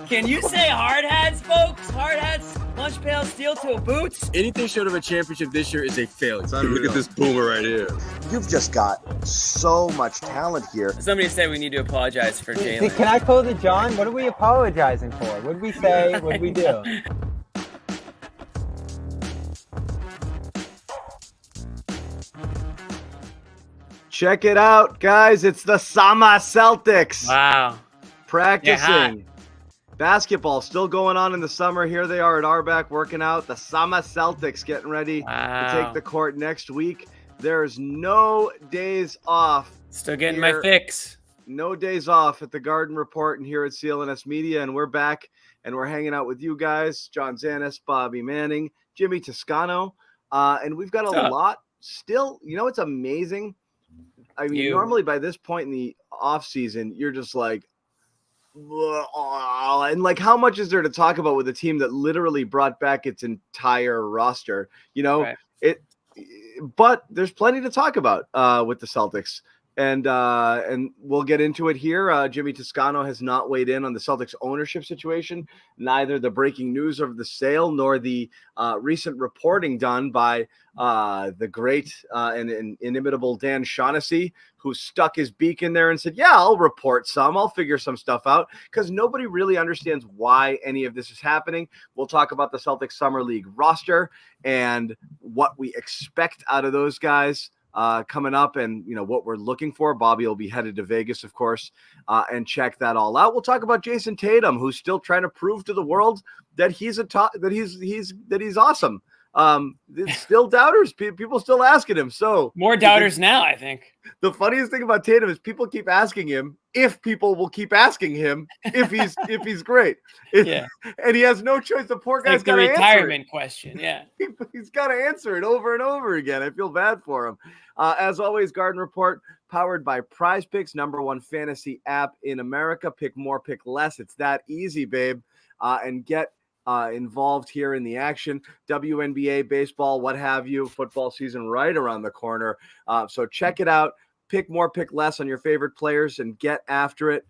Can you say hard hats, folks? Hard hats, lunch pail, steel toe boots. Anything short of a championship this year is a failure. Look at this boomer right here. You've just got so much talent here. Somebody said we need to apologize for Jalen. Can I close it, John? What are we apologizing for? What did we say? What did we do? Check it out, guys. It's the Summer Celtics. Wow. Practicing. Basketball still going on in the summer. Here they are at Arbac working out. The Summer Celtics getting ready to take the court next week. There's no days off. Still getting my fix. No days off at the Garden Report and here at CLNS Media. And we're back and we're hanging out with you guys. John Zannis, Bobby Manning, Jimmy Toscano. And we've got a lot still. You know, it's amazing. I mean, normally by this point in the offseason, you're just like, and like, how much is there to talk about with a team that literally brought back its entire roster? You know, but there's plenty to talk about with the Celtics. And we'll get into it here. Jimmy Toscano has not weighed in on the Celtics ownership situation, neither the breaking news of the sale nor the recent reporting done by the great and inimitable Dan Shaughnessy, who stuck his beak in there and said, yeah, I'll report some. I'll figure some stuff out, because nobody really understands why any of this is happening. We'll talk about the Celtics Summer League roster and what we expect out of those guys coming up, and you know what we're looking for. Bobby will be headed to Vegas, of course, and check that all out. We'll talk about Jayson Tatum, who's still trying to prove to the world that he's he's awesome. Still doubters. People still asking him. So more doubters now, I think. The funniest thing about Tatum is people keep asking him if people will keep asking him if he's great. And he has no choice. The poor guy's got to answer it. Retirement question. Yeah. He's got to answer it over and over again. I feel bad for him. As always, Garden Report powered by Prize Picks, #1 fantasy app in America. Pick more, pick less. It's that easy, babe. And get involved here in the action. WNBA, baseball, what have you. Football season right around the corner. So check it out. Pick more, pick less on your favorite players and get after it.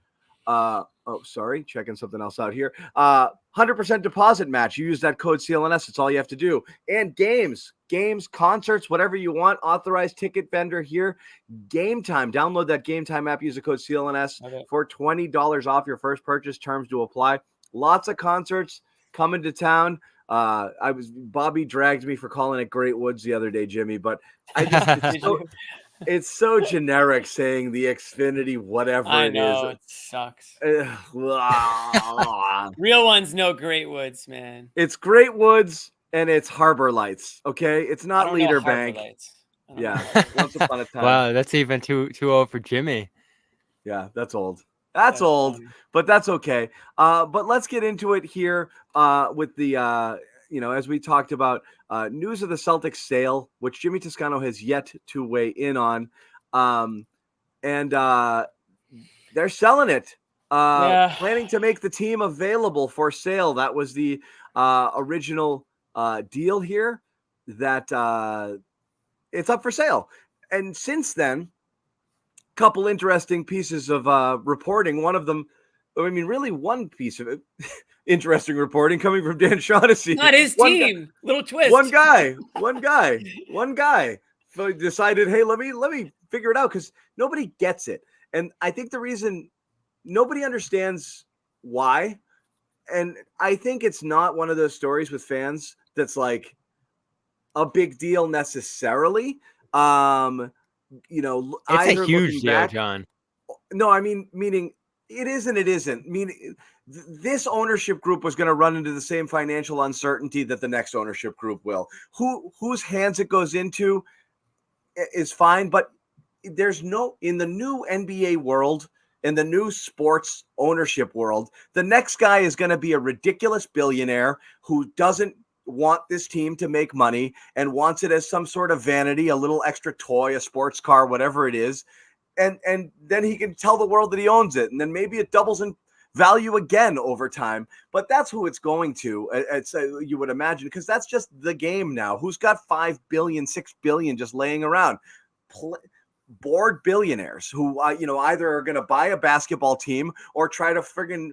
Checking something else out here. 100% deposit match. You use that code CLNS. That's all you have to do. And games, concerts, whatever you want. Authorized ticket vendor here. Game Time. Download that Game Time app. Use the code CLNS for $20 off your first purchase. Terms to apply. Lots of concerts coming to town. Bobby dragged me for calling it Great Woods the other day, Jimmy, but it's so generic saying the Xfinity, whatever I know, it sucks. Real ones know Great Woods, man. It's Great Woods and it's Harbor Lights. Okay, it's not Leader Bank. Yeah, once upon a time. Wow, that's even too old for Jimmy. Yeah, that's old. That's old, funny. But that's okay. But let's get into it here with the, as we talked about, news of the Celtics sale, which Jimmy Toscano has yet to weigh in on. And they're selling it, planning to make the team available for sale. That was the original deal here, that it's up for sale. And since then, couple interesting pieces of reporting. One of them, really one piece of it, interesting reporting coming from Dan Shaughnessy. Not his team. Little twist. One guy decided, hey, let me figure it out, because nobody gets it. And I think the reason nobody understands why, and I think it's not one of those stories with fans that's like a big deal necessarily. It's a huge deal, John. No, meaning it is and it isn't. Meaning this ownership group was going to run into the same financial uncertainty that the next ownership group will. Whose hands it goes into is fine, but there's no, in the new NBA world, in the new sports ownership world, the next guy is going to be a ridiculous billionaire who doesn't want this team to make money and wants it as some sort of vanity, a little extra toy, a sports car, whatever it is. And then he can tell the world that he owns it. And then maybe it doubles in value again over time. But that's who it's going to, you would imagine, because that's just the game now. Who's got $5 billion, $6 billion just laying around? bored billionaires who, either are going to buy a basketball team or try to friggin',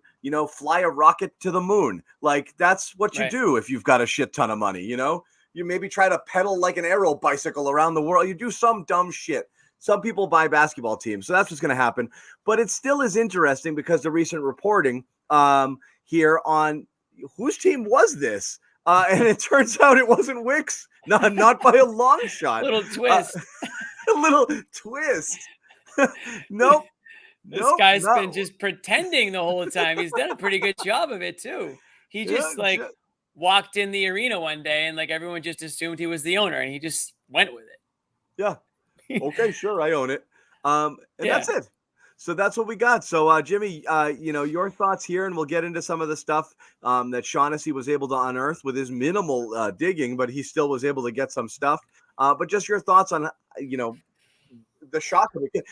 fly a rocket to the moon. Like, that's what you do if you've got a shit ton of money, You maybe try to pedal like an aero bicycle around the world. You do some dumb shit. Some people buy basketball teams, so that's what's going to happen. But it still is interesting because the recent reporting here on whose team was this? And it turns out it wasn't Wick's, not by a long shot. Little twist. A little twist. Nope. This guy's been just pretending the whole time. He's done a pretty good job of it too. He just walked in the arena one day and like everyone just assumed he was the owner and he just went with it. Yeah. Okay, sure, I own it. That's it. So that's what we got. So Jimmy, your thoughts here, and we'll get into some of the stuff that Shaughnessy was able to unearth with his minimal digging, but he still was able to get some stuff. But just your thoughts on, the shock of it.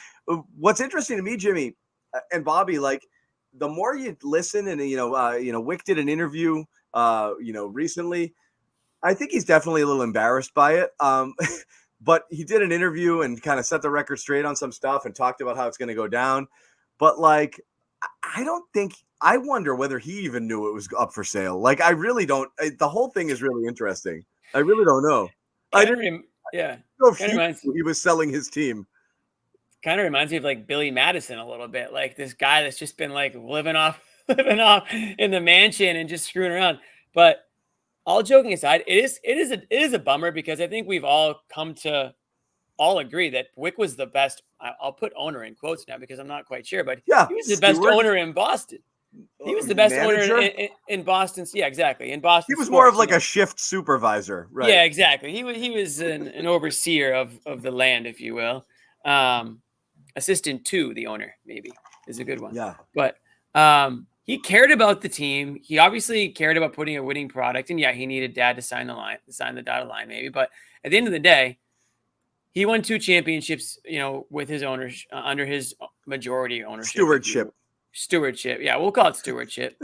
What's interesting to me, Jimmy and Bobby, like the more you listen and, Wick did an interview, recently. I think he's definitely a little embarrassed by it. But he did an interview and kind of set the record straight on some stuff and talked about how it's going to go down. But like, I wonder whether he even knew it was up for sale. Like, I really don't. The whole thing is really interesting. I really don't know. I didn't know if he was selling his team. Kind of reminds me of like Billy Madison a little bit, like this guy that's just been like living off in the mansion and just screwing around. But all joking aside, it is a bummer because I think we've all come to all agree that Wick was the best. I'll put owner in quotes now because I'm not quite sure, but he was the best owner in Boston. He was the best owner in Boston. Yeah, exactly. In Boston, he was more of like a shift supervisor, right? Yeah, exactly. He was an overseer of the land, if you will. Assistant to the owner, maybe is a good one. Yeah, but he cared about the team. He obviously cared about putting a winning product. And he needed dad to sign the dotted line maybe. But at the end of the day, he won 2 championships, with his owners under his majority ownership. Stewardship. Yeah, we'll call it stewardship.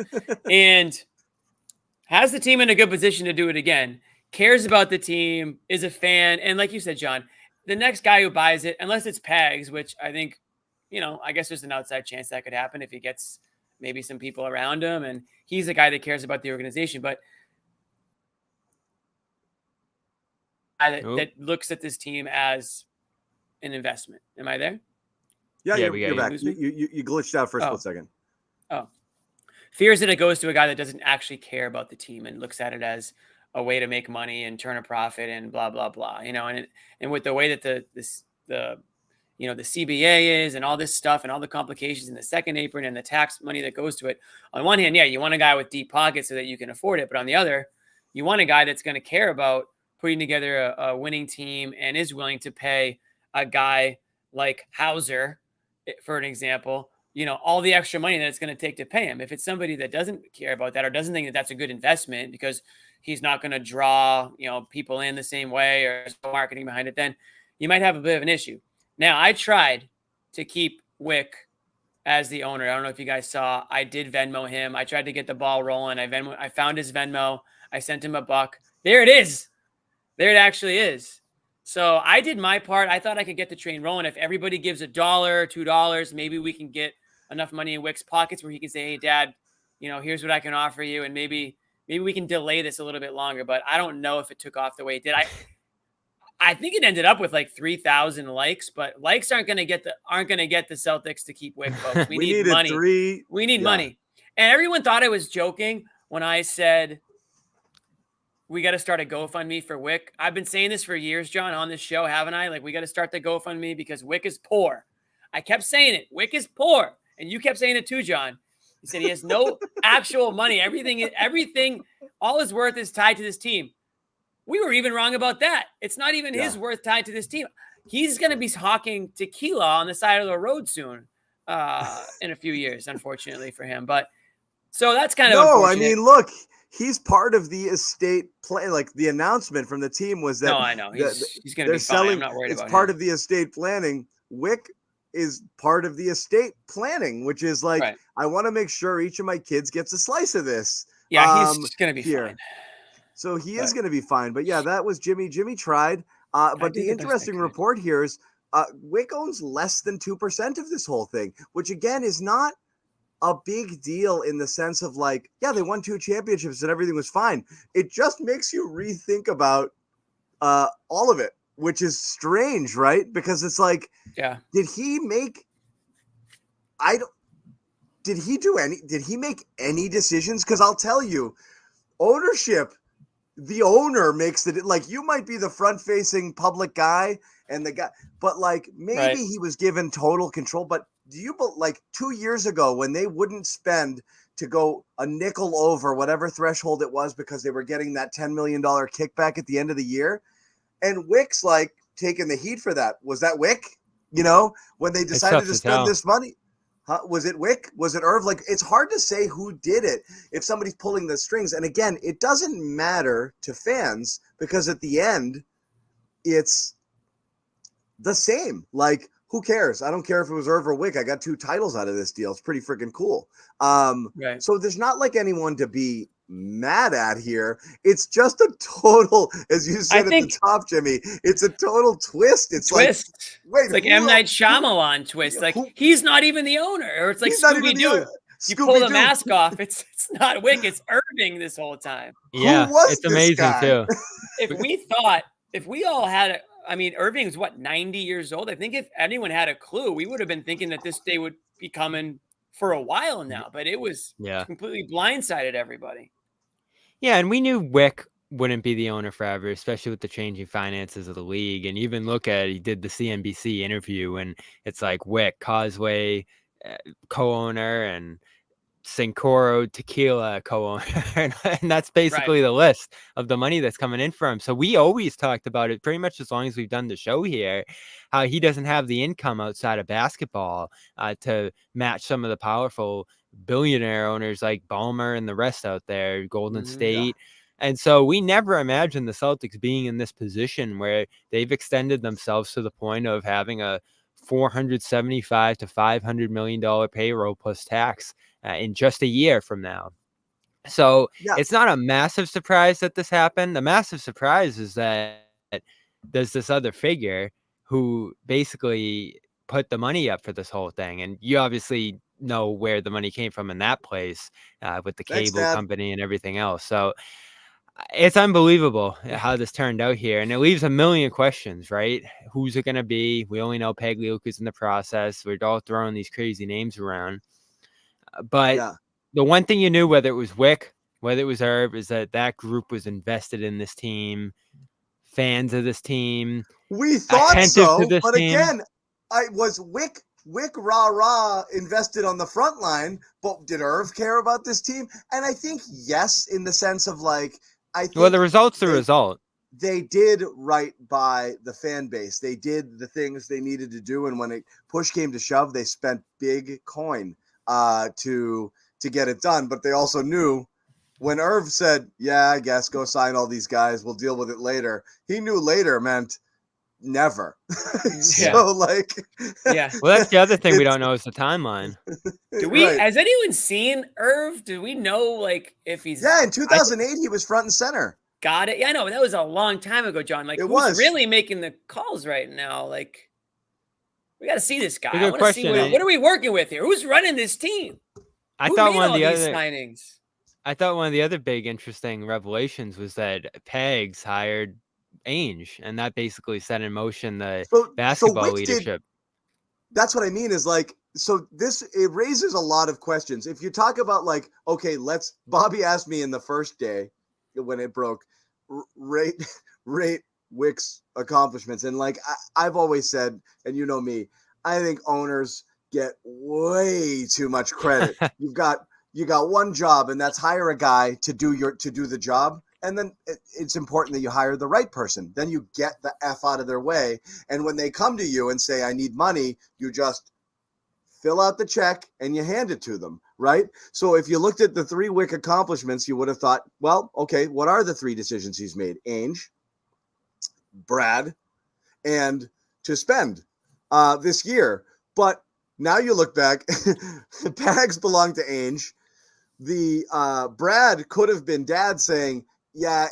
And has the team in a good position to do it again. Cares about the team, is a fan. And like you said, John, the next guy who buys it, unless it's Pags, which I think, I guess there's an outside chance that could happen if he gets maybe some people around him, and he's a guy that cares about the organization, but that looks at this team as an investment. Am I there? Yeah, you're back. You glitched out for a split second. Oh, fears that it goes to a guy that doesn't actually care about the team and looks at it as a way to make money and turn a profit and blah blah blah. And with the way that the CBA is and all this stuff and all the complications in the second apron and the tax money that goes to it. On one hand, you want a guy with deep pockets so that you can afford it. But on the other, you want a guy that's going to care about putting together a winning team and is willing to pay a guy like Hauser, for an example, all the extra money that it's going to take to pay him. If it's somebody that doesn't care about that or doesn't think that that's a good investment because he's not going to draw, people in the same way or there's no marketing behind it, then you might have a bit of an issue. Now, I tried to keep Wick as the owner. I don't know if you guys saw. I did Venmo him. I tried to get the ball rolling. I found his Venmo. I sent him $1. There it is. There it actually is. So I did my part. I thought I could get the train rolling. If everybody gives $1, $2, maybe we can get enough money in Wick's pockets where he can say, "Hey, Dad, here's what I can offer you," and maybe we can delay this a little bit longer. But I don't know if it took off the way it did. I think it ended up with like 3,000 likes, but likes aren't going to get the Celtics to keep Wick, folks. We need money. We need money. And everyone thought I was joking when I said we got to start a GoFundMe for Wick. I've been saying this for years, John, on this show, haven't I? Like, we got to start the GoFundMe because Wick is poor. I kept saying it. Wick is poor. And you kept saying it too, John. He said he has no actual money. Everything, all his worth is tied to this team. We were even wrong about that. It's not even his worth tied to this team. He's going to be hawking tequila on the side of the road soon in a few years, unfortunately for him. But so that's kind of unfortunate. Look, he's part of the estate plan. Like the announcement from the team was that. No, I know. He's going to be fine. I'm not worried about him. It's part of the estate planning. Wick is part of the estate planning, which is like, right. I want to make sure each of my kids gets a slice of this. Yeah, he's going to be fine. So he is going to be fine. But yeah, that was Jimmy. Jimmy tried. But the interesting report here is Wick owns less than 2% of this whole thing, which again is not a big deal in the sense of like, yeah, they won 2 championships and everything was fine. It just makes you rethink about all of it, which is strange, right? Because it's like, did he make any decisions? Because I'll tell you, ownership, the owner makes it like, you might be the front facing public guy and the guy, but like maybe he was given total control. But do you, like 2 years ago when they wouldn't spend to go a nickel over whatever threshold it was because they were getting that $10 million kickback at the end of the year, and Wick's like taking the heat for that? Was that Wick? You know, when they decided to spend this money, was it Wick? Was it Irv? Like, it's hard to say who did it if somebody's pulling the strings. And again, it doesn't matter to fans because at the end, it's the same. Like, who cares? I don't care if it was Irv or Wick. I got 2 titles out of this deal. It's pretty freaking cool. So there's not like anyone to be mad at here. It's just a total, as you said at the top, Jimmy, it's a total twist. It's twist. Like, wait, it's like M. Night Shyamalan twist. Like, he's not even the owner. Or it's like Scooby-Doo. You pull the mask off. It's not Wick. It's Irving this whole time. Yeah, who was it's amazing guy? too. If we all had I mean, Irving's 90 years old. I think if anyone had a clue, we would have been thinking that this day would be coming for a while now, but it was completely blindsided everybody. Yeah, and we knew Wick wouldn't be the owner forever, especially with the changing finances of the league. And even look at, he did the CNBC interview, and it's like Wick, Causeway co-owner, and Sincoro Tequila co-owner, and that's basically the list of the money that's coming in for him. So we always talked about it pretty much as long as we've done the show here, how he doesn't have the income outside of basketball to match some of the powerful billionaire owners like Ballmer and the rest out there, Golden State. And so we never imagined the Celtics being in this position where they've extended themselves to the point of having a $475 to $500 million payroll plus tax in just a year from now. So it's not a massive surprise that this happened. The massive surprise is that there's this other figure who basically put the money up for this whole thing. And you obviously know where the money came from in that place with the cable company and everything else. So it's unbelievable how this turned out here. And it leaves a million questions, right? Who's it going to be? We only know Pagliuca's in the process. We're all throwing these crazy names around. But the one thing you knew, whether it was Wick, whether it was Herb, is that group was invested in this team, fans of this team. We thought so, but team. Again, I was Wick rah invested on the front line, but did Irv care about this team? And I think yes, in the sense of like, I think the result's the result. They did right by the fan base. They did the things they needed to do, and when push came to shove, they spent big coin to get it done. But they also knew when Irv said, "Yeah, I guess go sign all these guys. We'll deal with it later." He knew later meant never. So like, Well, that's the other thing we don't know is the timeline. Has anyone seen Irv? Do we know like if he's? Yeah, in 2008 he was front and center. Got it. Yeah, I know, but that was a long time ago, John. Like, who's really making the calls right now? Like, we got to see this guy. I want to see what are we working with here? Who's running this team? I thought one of the other signings. I thought one of the other big interesting revelations was that Pegs hired Ainge, and that basically set in motion the basketball leadership. That's what I mean is like, so it raises a lot of questions. If you talk about like, okay, Bobby asked me in the first day when it broke, rate Wick's accomplishments. And like, I've always said, and you know me, I think owners get way too much credit. You got one job, and that's hire a guy to do the job. And then it's important that you hire the right person. Then you get the F out of their way. And when they come to you and say, I need money, you just fill out the check and you hand it to them, right? So if you looked at the 3 Wick accomplishments, you would have thought, well, okay, what are the 3 decisions he's made? Ainge, Brad, and to spend this year. But now you look back, Pags belonged to Ainge. The Brad could have been dad saying, yeah,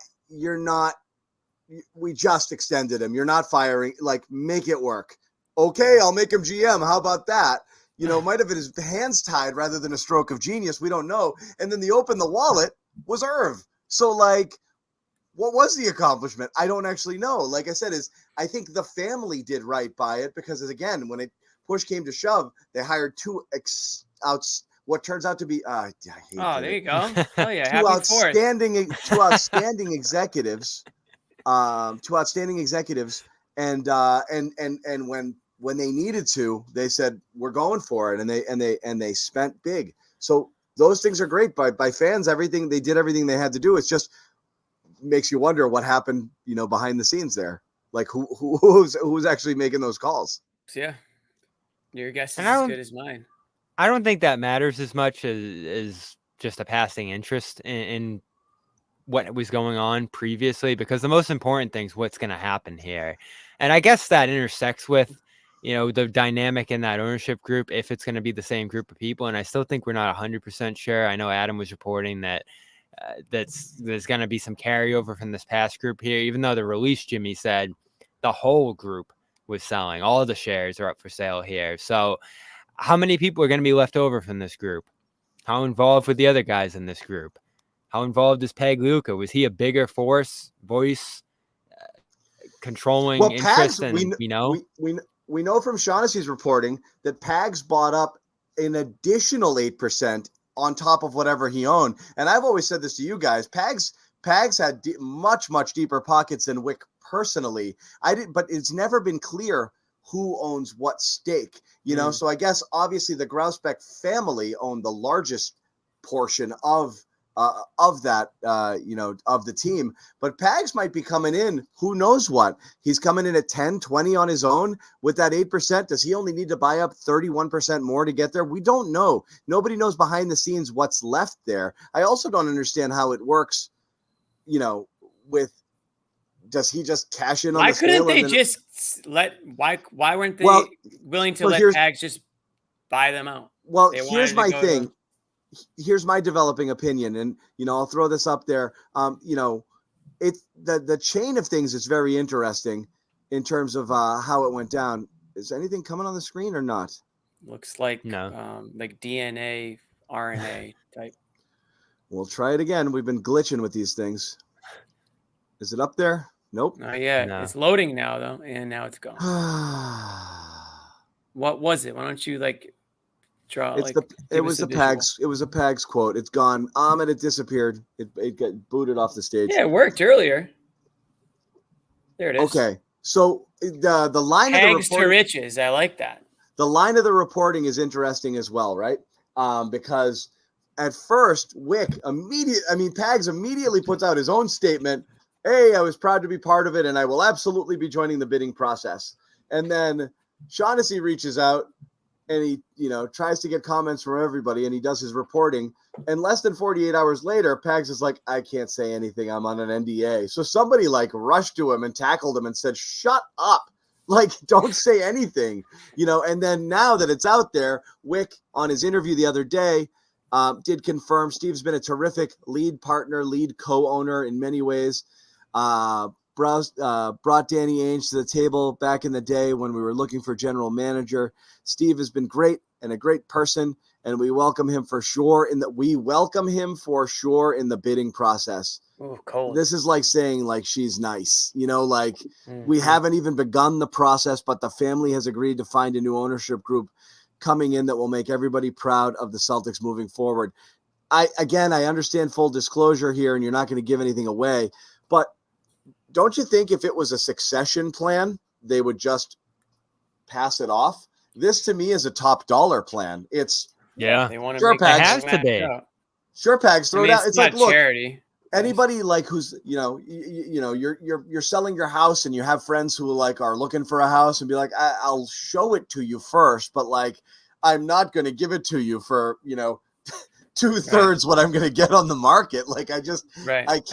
we just extended him. You're not firing, like, make it work. Okay, I'll make him GM. How about that? Might have been his hands tied rather than a stroke of genius. We don't know. And then the open the wallet was Irv. So, like, what was the accomplishment? I don't actually know. Like I said, I think the family did right by it because, again, when push came to shove, they hired what turns out to be there you go. Oh yeah, two outstanding executives. Two outstanding executives, and when they needed to, they said we're going for it, and they spent big. So those things are great by fans. They did everything they had to do. It's just makes you wonder what happened, behind the scenes there. Like who's actually making those calls? Yeah, your guess is as good as mine. I don't think that matters as much as just a passing interest in what was going on previously, because the most important thing is what's going to happen here. And I guess that intersects with, the dynamic in that ownership group, if it's going to be the same group of people. And I still think we're not 100% sure. I know Adam was reporting that there's going to be some carryover from this past group here, even though the release, Jimmy said the whole group was selling. All of the shares are up for sale here. So how many people are going to be left over from this group? How involved were the other guys in this group? How involved is Pagliuca? Was he a bigger voice, controlling interest than we know? We know from Shaughnessy's reporting that Pags bought up an additional 8% on top of whatever he owned. And I've always said this to you guys. Pags had much, much deeper pockets than Wick personally. But it's never been clear who owns what stake, So I guess obviously the Grausbeck family owned the largest portion of that, of the team. But Pags might be coming in, who knows what. He's coming in at 10, 20 on his own with that 8%. Does he only need to buy up 31% more to get there? We don't know. Nobody knows behind the scenes what's left there. I also don't understand how it works, does he just cash in on why the sale? Why weren't they willing to let Pags just buy them out? Well, here's my thing. Here's my developing opinion, and I'll throw this up there. It's the chain of things is very interesting in terms of how it went down. Is anything coming on the screen or not? Looks like no. Like DNA, RNA type. We'll try it again. We've been glitching with these things. Is it up there? Nope. Not yet. No. It's loading now though, and now it's gone. What was it? Why don't you draw? It was a Pags quote. It's gone. And it disappeared. It got booted off the stage. Yeah, it worked earlier. There it is. Okay, so the line Pags of the report, to riches. I like that. The line of the reporting is interesting as well, right? Because at first, Pags immediately puts out his own statement. Hey, I was proud to be part of it, and I will absolutely be joining the bidding process. And then Shaughnessy reaches out, and he, tries to get comments from everybody, and he does his reporting. And less than 48 hours later, Pags is like, I can't say anything. I'm on an NDA. So somebody rushed to him and tackled him and said, shut up. Don't say anything, And then now that it's out there, Wick on his interview the other day did confirm Steve's been a terrific lead partner, lead co-owner in many ways. Brought Danny Ainge to the table back in the day when we were looking for general manager. Steve has been great and a great person, and we welcome him for sure in the bidding process. Ooh, cold. This is like saying she's nice, we haven't even begun the process, but the family has agreed to find a new ownership group coming in that will make everybody proud of the Celtics moving forward. I understand full disclosure here, and you're not going to give anything away, but don't you think if it was a succession plan, they would just pass it off? This to me is a top dollar plan. It's they want to sure Pags has to be. Sure Pags throw it out. It's not charity. Anybody who's you're selling your house and you have friends who are looking for a house and be like, I'll show it to you first, but I'm not going to give it to you for 2/3 what I'm going to get on the market. I can't.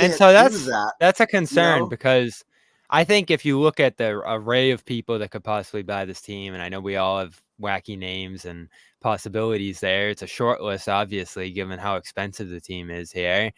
And so do that. That's a concern because I think if you look at the array of people that could possibly buy this team, and I know we all have wacky names and possibilities there. It's a short list, obviously, given how expensive the team is here.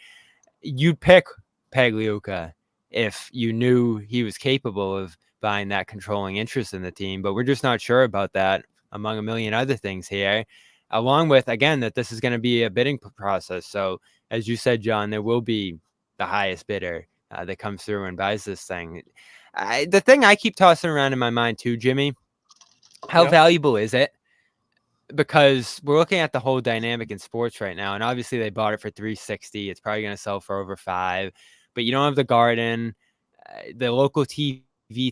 You'd pick Pagliuca if you knew he was capable of buying that controlling interest in the team, but we're just not sure about that among a million other things here. Along with, again, that this is going to be a bidding process. So as you said, John, there will be the highest bidder that comes through and buys this thing. The thing I keep tossing around in my mind too, Jimmy, how valuable is it? Because we're looking at the whole dynamic in sports right now, and obviously they bought it for $360. It's probably going to sell for over $5, but you don't have the Garden. The local TV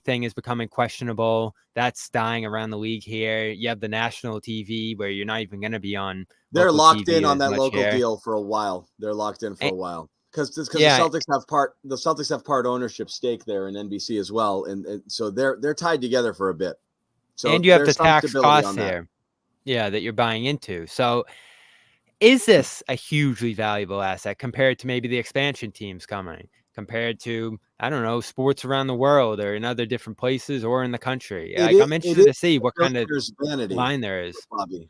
thing is becoming questionable. That's dying around the league here. You have the national TV where you're not even going to be on. They're locked TV in on that local here. deal for a while. They're locked in for a while because the Celtics have part ownership stake there in NBC as well, and so they're tied together for a bit. So and you have the tax costs here. Yeah, that you're buying into. So is this a hugely valuable asset compared to maybe the expansion teams coming, compared to, I don't know, sports around the world or in other different places or in the country? I'm interested to see what kind of line there is. Bobby.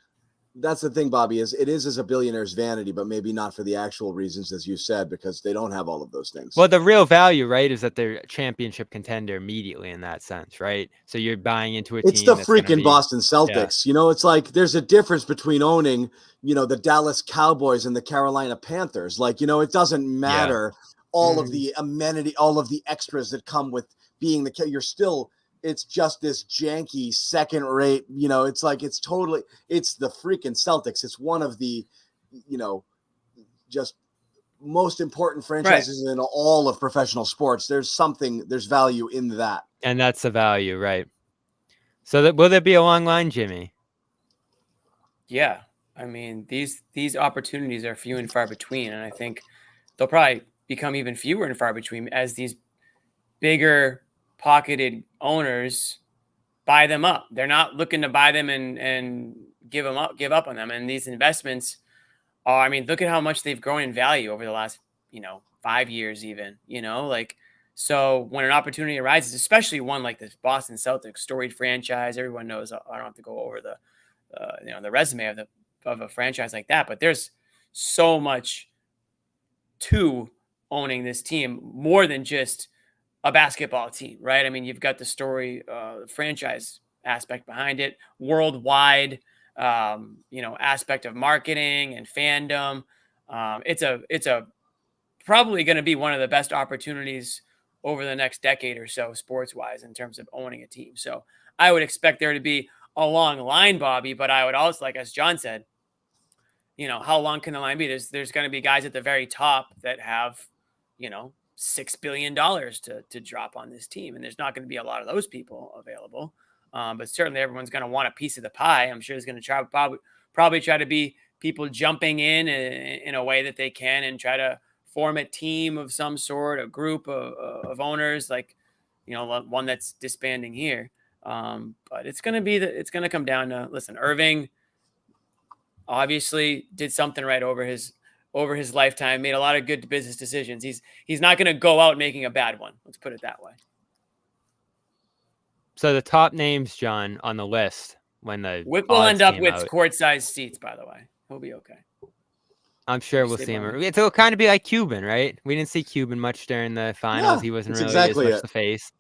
That's the thing, Bobby, is it is as a billionaire's vanity, but maybe not for the actual reasons, as you said, because they don't have all of those things. Well, the real value, right, is that they're a championship contender immediately in that sense, right? So you're buying into a team. It's the freaking Boston Celtics. Yeah. It's like there's a difference between owning, the Dallas Cowboys and the Carolina Panthers. Like, it doesn't matter all of the amenity, all of the extras that come with being it's just this janky second rate, it's like, it's the freaking Celtics. It's one of the, just most important franchises in all of professional sports. There's value in that. And that's the value, right? So will there be a long line, Jimmy? Yeah. I mean, these opportunities are few and far between. And I think they'll probably become even fewer and far between as these bigger pocketed owners buy them up. They're not looking to buy them and give up on them. And these investments are, look at how much they've grown in value over the last, 5 years even, so when an opportunity arises, especially one like this Boston Celtics storied franchise, everyone knows, I don't have to go over the resume of a franchise like that, but there's so much to owning this team, more than just a basketball team, right? You've got the story, franchise aspect behind it, worldwide, aspect of marketing and fandom. It's probably going to be one of the best opportunities over the next decade or so, sports wise, in terms of owning a team. So I would expect there to be a long line, Bobby, but I would also, like, as John said, how long can the line be? There's going to be guys at the very top that have, $6 billion to drop on this team. And there's not going to be a lot of those people available. But certainly everyone's going to want a piece of the pie. I'm sure there's going to probably try to be people jumping in a way that they can and try to form a team of some sort, a group of owners, like, one that's disbanding here. But it's going to come down to, listen, Irving obviously did something right over his lifetime, made a lot of good business decisions. He's not going to go out making a bad one. Let's put it that way. So the top names, John, on the list when the Wick will end up with court-sized seats, by the way. He'll be okay. I'm sure we'll see him. It'll kind of be like Cuban, right? We didn't see Cuban much during the finals. He wasn't really as much the face.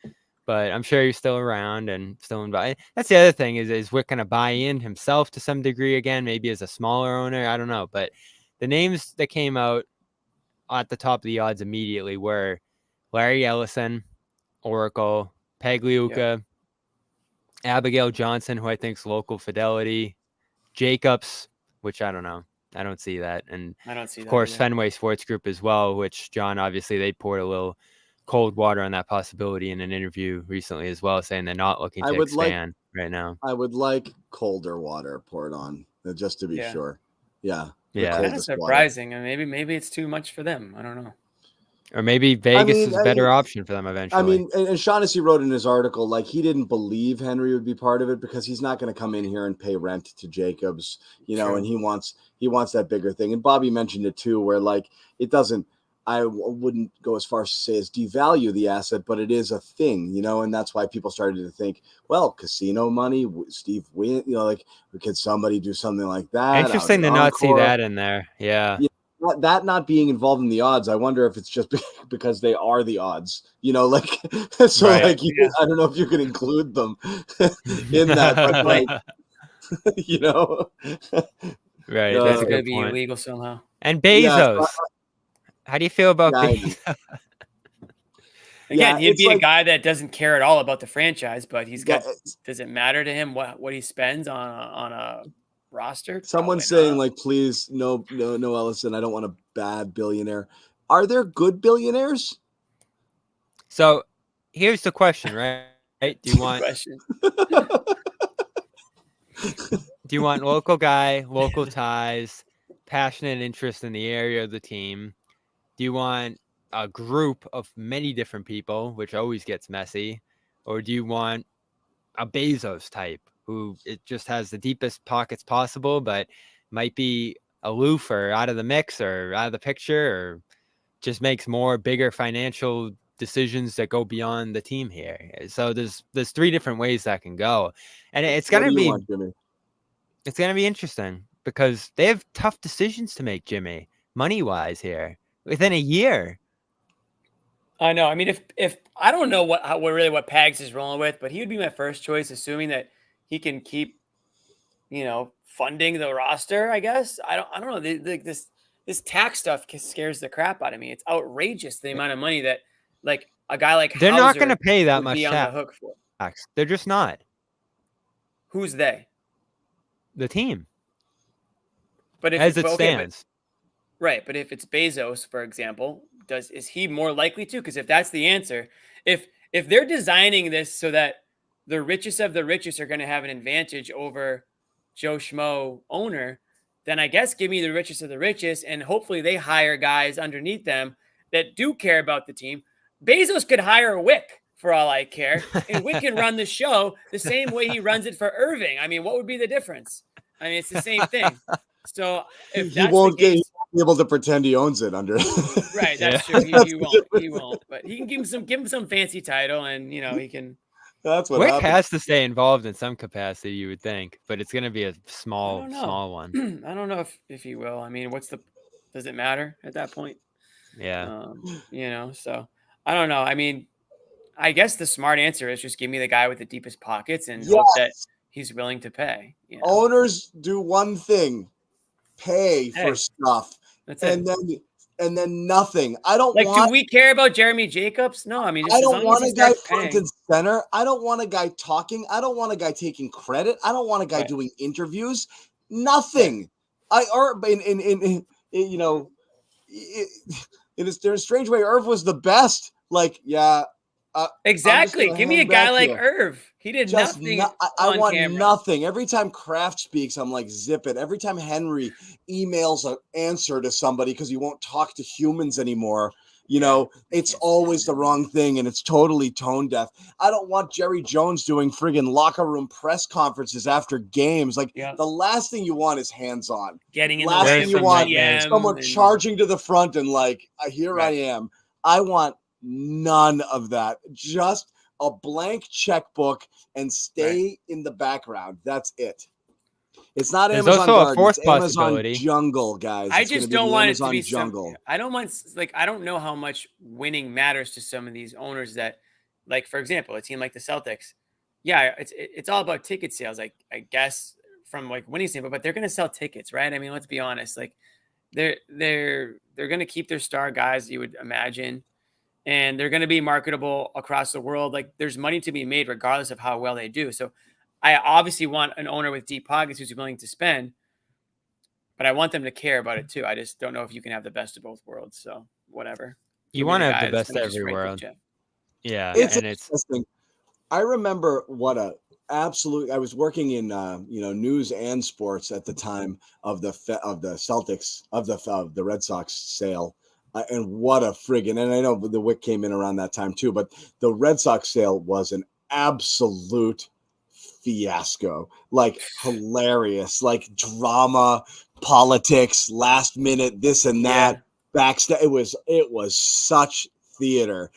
But I'm sure he's still around and still invited. That's the other thing is Wick going to buy in himself to some degree again, maybe as a smaller owner? I don't know. But the names that came out at the top of the odds immediately were Larry Ellison, Oracle, Pagliuca, Abigail Johnson, who I think is local Fidelity, Jacobs, which I don't know. I don't see that. And I don't see of course, Fenway Sports Group as well, which John, obviously they poured a little cold water on that possibility in an interview recently as well, saying they're not looking to expand right now. I would like colder water poured on, just to be sure. Yeah. That's surprising. And maybe it's too much for them. I don't know. Or maybe Vegas is a better option for them eventually. And Shaughnessy wrote in his article, like, he didn't believe Henry would be part of it because he's not going to come in here and pay rent to Jacobs, and he wants that bigger thing. And Bobby mentioned it too, where, like, it doesn't, I wouldn't go as far as to say as devalue the asset, but it is a thing, and that's why people started to think, well, casino money, Steve Wynn, like, could somebody do something like that? Interesting to not see that in there. Yeah. that not being involved in the odds, I wonder if it's just because they are the odds, like, so Right. like, I don't know if you can include them in that, but like, Right. That's That's a going to good be point. illegal somehow. And Yeah, Bezos. How do you feel about Bezos? Again, he'd it's be a like, guy that doesn't care at all about the franchise, but he's got. yeah, Does it matter to him what he spends on a roster? someone's Probably saying not. like, please, no, Ellison, I don't want a bad billionaire. Are there good billionaires? So here's the question, right? Do you want Question. Do you want local guy, local ties, passionate interest in the area of the team? Do you want a group of many different people, which always gets messy? Or do you want a Bezos type who it just has the deepest pockets possible, but might be aloof or out of the mix or out of the picture, or just makes more bigger financial decisions that go beyond the team here? So there's 3 different ways that can go. And it's What going do to you be want, Jimmy? It's going to be interesting because they have tough decisions to make, Jimmy, money-wise here within a year. I know. I mean, if I don't know what Pags is rolling with, but he would be my first choice, assuming that he can keep, funding the roster. I guess I don't know. This tax stuff scares the crap out of me. It's outrageous the amount of money that like a guy like They're not Hauser going to pay that would much be on the hook for. tax. They're just not. Who's they? The team, But if as it okay, stands. right, but if it's Bezos, for example, is he more likely to? Because if that's the answer, if they're designing this so that the richest of the richest are going to have an advantage over Joe Schmo owner, then I guess give me the richest of the richest, and hopefully they hire guys underneath them that do care about the team. Bezos could hire a Wick for all I care, and Wick can run the show the same way he runs it for Irving. I mean, what would be the difference? I mean, it's the same thing. So if He that's won't the case, be able to pretend he owns it under. right, that's Yeah. true. He won't. He won't. But he can give him some fancy title, and he can. That's what Wick happened. has to stay involved in some capacity, you would think, but it's going to be a I small don't know. one. I don't know if he will. I mean, does it matter at that point? Yeah. So I don't know. I mean, I guess the smart answer is just give me the guy with the deepest pockets and hope that he's willing to pay. Owners do one thing: pay for Hey, stuff, that's and it. then nothing. I don't Like, want. do we care about Jeremy Jacobs? No, I mean, just I as don't long want as a he guy starts front paying. and center. I don't want a guy talking. I don't want a guy taking credit. I don't want a guy Right. doing interviews. Nothing. There's a strange way. Irv was the best. Like, Exactly. Give me a guy like Irv. He did nothing. I want camera. nothing. Every time Kraft speaks, I'm like, zip it. Every time Henry emails an answer to somebody because he won't talk to humans anymore, it's always the wrong thing, and it's totally tone deaf. I don't want Jerry Jones doing friggin' locker room press conferences after games. Like, the last thing you want is hands-on. Getting in last the way thing you of want GM someone charging to the front and like, here I am. I want none of that. Just a blank checkbook and stay in the background. That's it. It's not There's Amazon also a Garden. fourth It's Amazon possibility. Jungle, guys. I It's just gonna don't be the want Amazon it to be Jungle. I don't want I don't know how much winning matters to some of these owners that, like, for example, a team like the Celtics. Yeah, it's all about ticket sales. Like, I guess from like winning standpoint, but they're going to sell tickets, right? I mean, let's be honest. Like, they're going to keep their star guys, you would imagine, and they're going to be marketable across the world. Like, there's money to be made regardless of how well they do. So I obviously want an owner with deep pockets who's willing to spend, but I want them to care about it too. I just don't know if you can have the best of both worlds. So whatever. You want to have the best of every world. Yeah. It's and interesting. I remember I was working in news and sports at the time of the Celtics of the Red Sox sale, and what a friggin', and I know the Wick came in around that time too, but the Red Sox sale was an absolute fiasco, like hilarious, like drama, politics, last minute, this and that, backstage. It was such theater.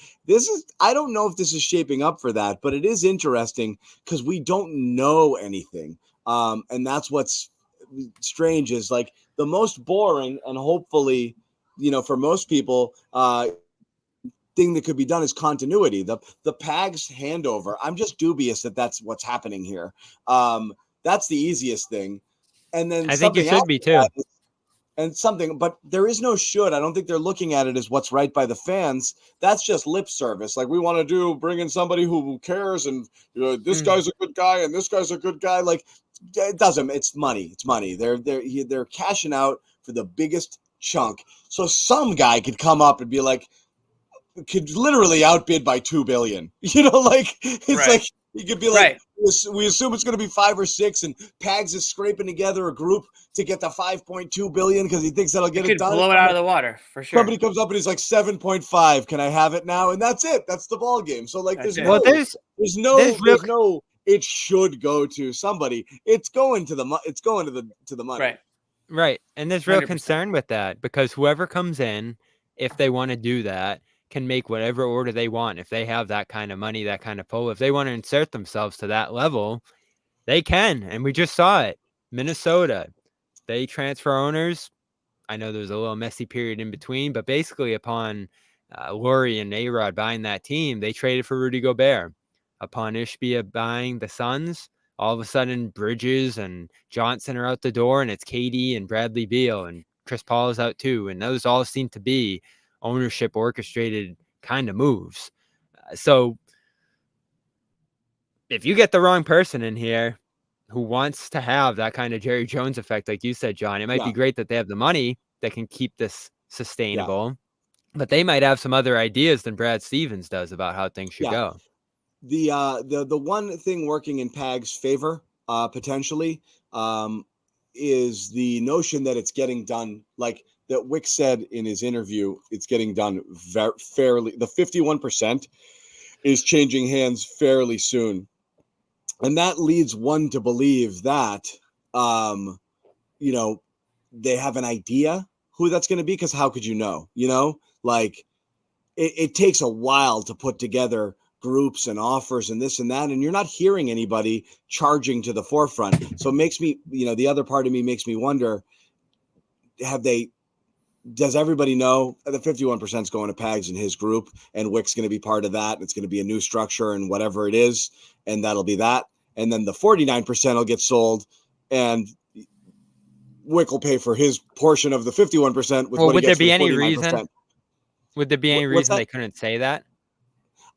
I don't know if this is shaping up for that, but it is interesting because we don't know anything. And that's what's strange is like the most boring and hopefully, for most people, thing that could be done is continuity. The Pags handover. I'm just dubious that that's what's happening here. That's the easiest thing. And then I think it should be too. But there is no should. I don't think they're looking at it as what's right by the fans. That's just lip service. Like we want to bring in somebody who cares, and this guy's a good guy, and this guy's a good guy. Like it doesn't. It's money. It's money. They're cashing out for the biggest chunk. So some guy could come up and be like, could literally outbid by $2 billion. Like it's like you could be like, we assume it's going to be 5 or 6, and Pags is scraping together a group to get the 5.2 billion because he thinks that'll get it done. Blow it out of the water for sure. Somebody comes up and he's like 7.5. Can I have it now? And that's it. That's the ball game. So like, there's no it should go to somebody. It's going to the money. Right. And there's real 100%. concern with that because whoever comes in, if they want to do that, can make whatever order they want. If they have that kind of money, that kind of pull, if they want to insert themselves to that level, they can. And we just saw it. Minnesota, they transfer owners. I know there was a little messy period in between, but basically upon Laurie and A-Rod buying that team, they traded for Rudy Gobert. Upon Ishbia buying the Suns, all of a sudden Bridges and Johnson are out the door, and it's KD and Bradley Beal, and Chris Paul is out too. And those all seem to be ownership orchestrated kind of moves. So if you get the wrong person in here who wants to have that kind of Jerry Jones effect, like you said, John, it might be great that they have the money that can keep this sustainable, but they might have some other ideas than Brad Stevens does about how things should go. The one thing working in Pag's favor, potentially, is the notion that it's getting done, like that Wick said in his interview, it's getting done fairly. The 51% is changing hands fairly soon. And that leads one to believe that, they have an idea who that's going to be, because how could you know? Like it takes a while to put together groups and offers and this and that, and you're not hearing anybody charging to the forefront. So it makes me, the other part of me makes me wonder, does everybody know the 51% is going to Pags and his group, and Wick's going to be part of that? And it's going to be a new structure and whatever it is, and that'll be that. And then the 49% will get sold, and Wick will pay for his portion of the 51%. Would there be any reason? Would there be any reason they couldn't say that?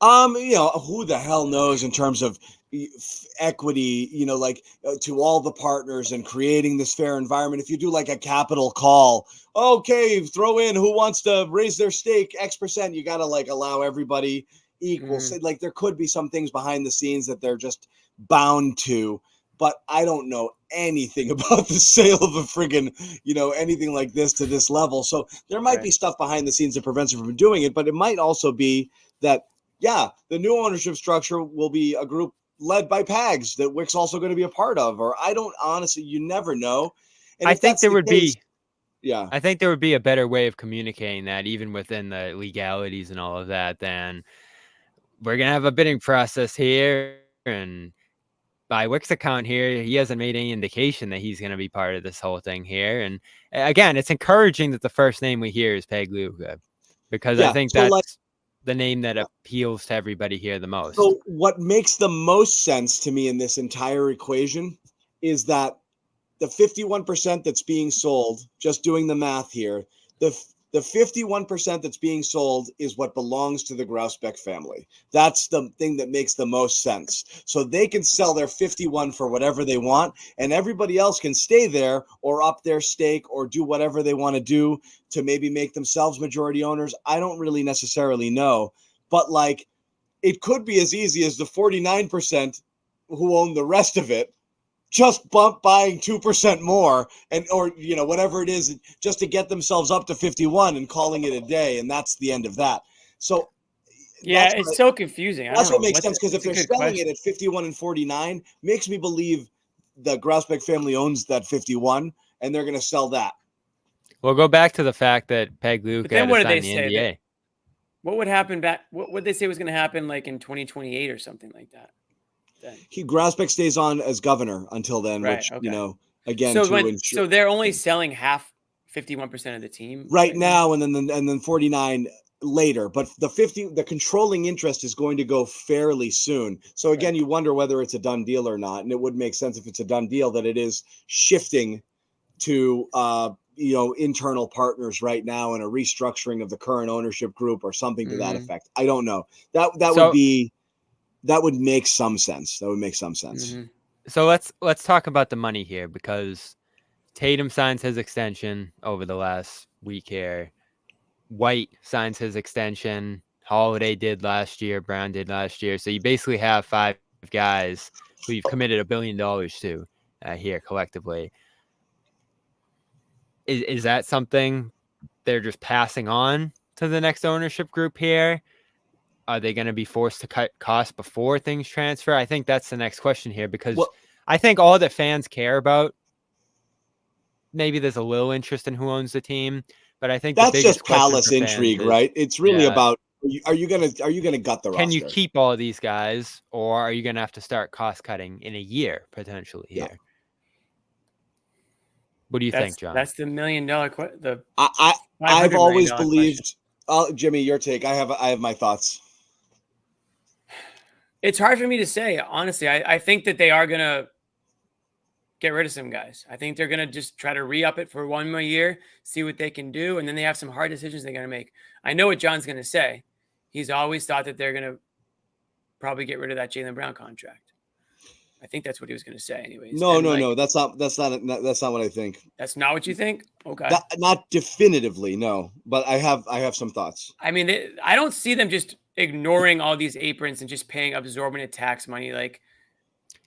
Who the hell knows in terms of equity, to all the partners and creating this fair environment. If you do like a capital call, okay, throw in who wants to raise their stake X%, you got to like allow everybody equal. Like there could be some things behind the scenes that they're just bound to, but I don't know anything about the sale of a friggin', anything like this to this level. So there might be stuff behind the scenes that prevents them from doing it, but it might also be that, the new ownership structure will be a group led by Pags that Wick's also going to be a part of, or I don't honestly, you never know. And I think there would be a better way of communicating that, even within the legalities and all of that, than we're going to have a bidding process here. And by Wick's account here, he hasn't made any indication that he's going to be part of this whole thing here. And again, it's encouraging that the first name we hear is Peg Luka, because I think that's the name that appeals to everybody here the most. So what makes the most sense to me in this entire equation is that the 51% that's being sold, just doing the math here, the 51% that's being sold is what belongs to the Grousbeck family. That's the thing that makes the most sense. So they can sell their 51 for whatever they want, and everybody else can stay there or up their stake or do whatever they want to do to maybe make themselves majority owners. I don't really necessarily know, but like it could be as easy as the 49% who own the rest of it just buying 2% more or whatever it is, just to get themselves up to 51 and calling it a day. And that's the end of that. So it's so confusing. That's what makes sense. Because if they're selling it at 51 and 49, makes me believe the Grousbeck family owns that 51 and they're going to sell that. We'll go back to the fact that Peg Luka had to sign the NDA. What would happen what would they say was going to happen like in 2028 or something like that? Grousbeck stays on as governor until then, which again So to ensure. so they're only selling 51% of the team right now, and then 49 later. But the controlling interest is going to go fairly soon. So again, you wonder whether it's a done deal or not, and it would make sense if it's a done deal that it is shifting to internal partners right now and a restructuring of the current ownership group or something to that effect. I don't know. That would make some sense. That would make some sense. So let's talk about the money here, because Tatum signs his extension over the last week here. White signs his extension. Holiday did last year. Brown did last year. So you basically have 5 guys who you've committed $1 billion to here collectively. Is that something they're just passing on to the next ownership group here? Are they going to be forced to cut costs before things transfer? I think that's the next question here, because I think all that fans care about, maybe there's a little interest in who owns the team, but I think that's the biggest just palace intrigue, right? It's really about, are you gonna gut the roster? Can you keep all of these guys, or are you gonna have to start cost cutting in a year potentially here? Yeah. What do you think, John? That's the $1 million question. I've always believed. Jimmy, your take. I have my thoughts. It's hard for me to say, honestly. I think that they are gonna get rid of some guys. I think they're gonna just try to re-up it for 1 more year, see what they can do, and then they have some hard decisions they're gonna make. I know what John's gonna say. He's always thought that they're gonna probably get rid of that Jaylen Brown contract. I think that's what he was going to say, anyways. No. That's not what I think. That's not what you think? Okay. Not definitively, no. But I have some thoughts. I mean, I don't see them just ignoring all these aprons and just paying absorbent tax money. Like,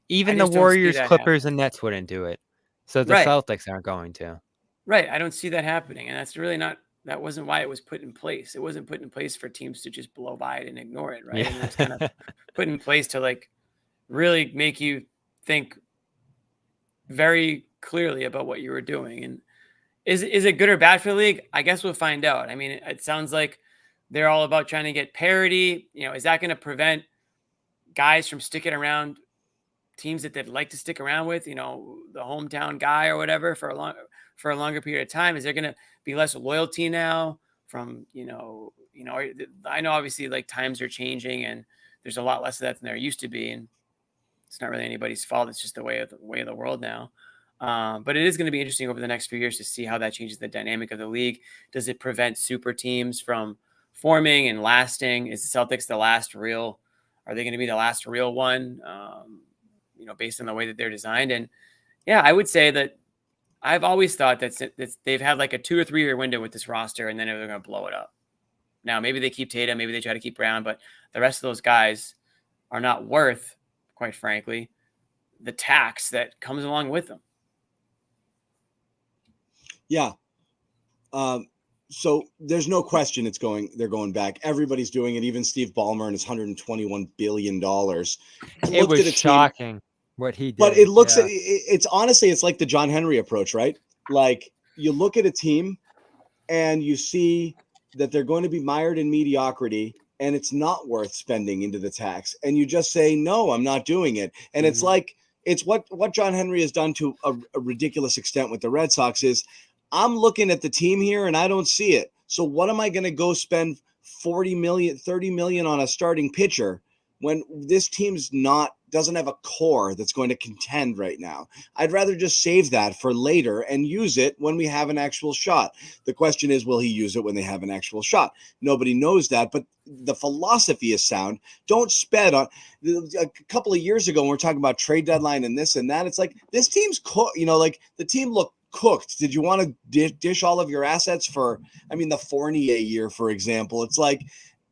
even the Warriors, Clippers, and Nets wouldn't do it. So the Celtics aren't going to. Right. I don't see that happening, and that's really not. That wasn't why it was put in place. It wasn't put in place for teams to just blow by it and ignore it, right? Yeah. And it was kind of put in place to really make you think very clearly about what you were doing. And is it good or bad for the league? I guess we'll find out. I mean, it sounds like they're all about trying to get parity. Is that going to prevent guys from sticking around teams that they'd like to stick around with, the hometown guy or whatever for a longer period of time? Is there going to be less loyalty now from, I know obviously times are changing and there's a lot less of that than there used to be. And it's not really anybody's fault. It's just the way of the world now. But it is going to be interesting over the next few years to see how that changes the dynamic of the league. Does it prevent super teams from forming and lasting? Is the Celtics are they going to be the last real one, based on the way that they're designed? And yeah, I would say that I've always thought that they've had a 2 or 3 year window with this roster, and then they're going to blow it up. Now, maybe they keep Tatum, maybe they try to keep Brown, but the rest of those guys are not worth, quite frankly, the tax that comes along with them. Yeah. So there's no question they're going back. Everybody's doing it. Even Steve Ballmer and his $121 billion. It was shocking what he did. But it looks at it's honestly, it's like the John Henry approach, right? Like, you look at a team and you see that they're going to be mired in mediocrity, and it's not worth spending into the tax. And you just say, no, I'm not doing it. And it's what John Henry has done to a ridiculous extent with the Red Sox is, I'm looking at the team here and I don't see it. So what am I going to go spend 40 million, 30 million on a starting pitcher when this team's doesn't have a core that's going to contend right now? I'd rather just save that for later and use it when we have an actual shot. The question is, will he use it when they have an actual shot? Nobody knows that, but the philosophy is sound. Don't spend on. A couple of years ago, when we're talking about trade deadline and this and that, it's like, this team's the team looked cooked. Did you want to dish all of your assets for, the Fournier year, for example? It's like,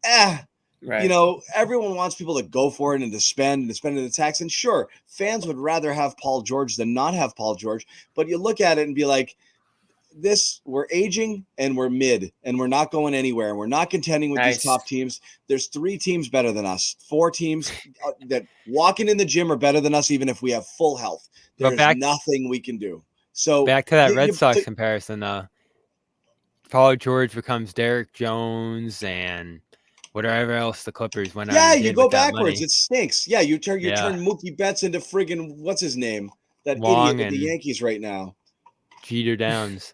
right. Everyone wants people to go for it and to spend the tax. And sure, fans would rather have Paul George than not have Paul George. But you look at it and be like, we're aging and we're mid and we're not going anywhere. And we're not contending with these top teams. There's 3 teams better than us. 4 teams that walking in the gym are better than us, even if we have full health. There's nothing we can do. So back to that Red Sox comparison, Paul George becomes Derek Jones and whatever else the Clippers went on. Yeah, you go backwards. It stinks. Yeah, you turn Mookie Betts into friggin' what's his name? That Wong idiot with the and Yankees right now. Jeter Downs.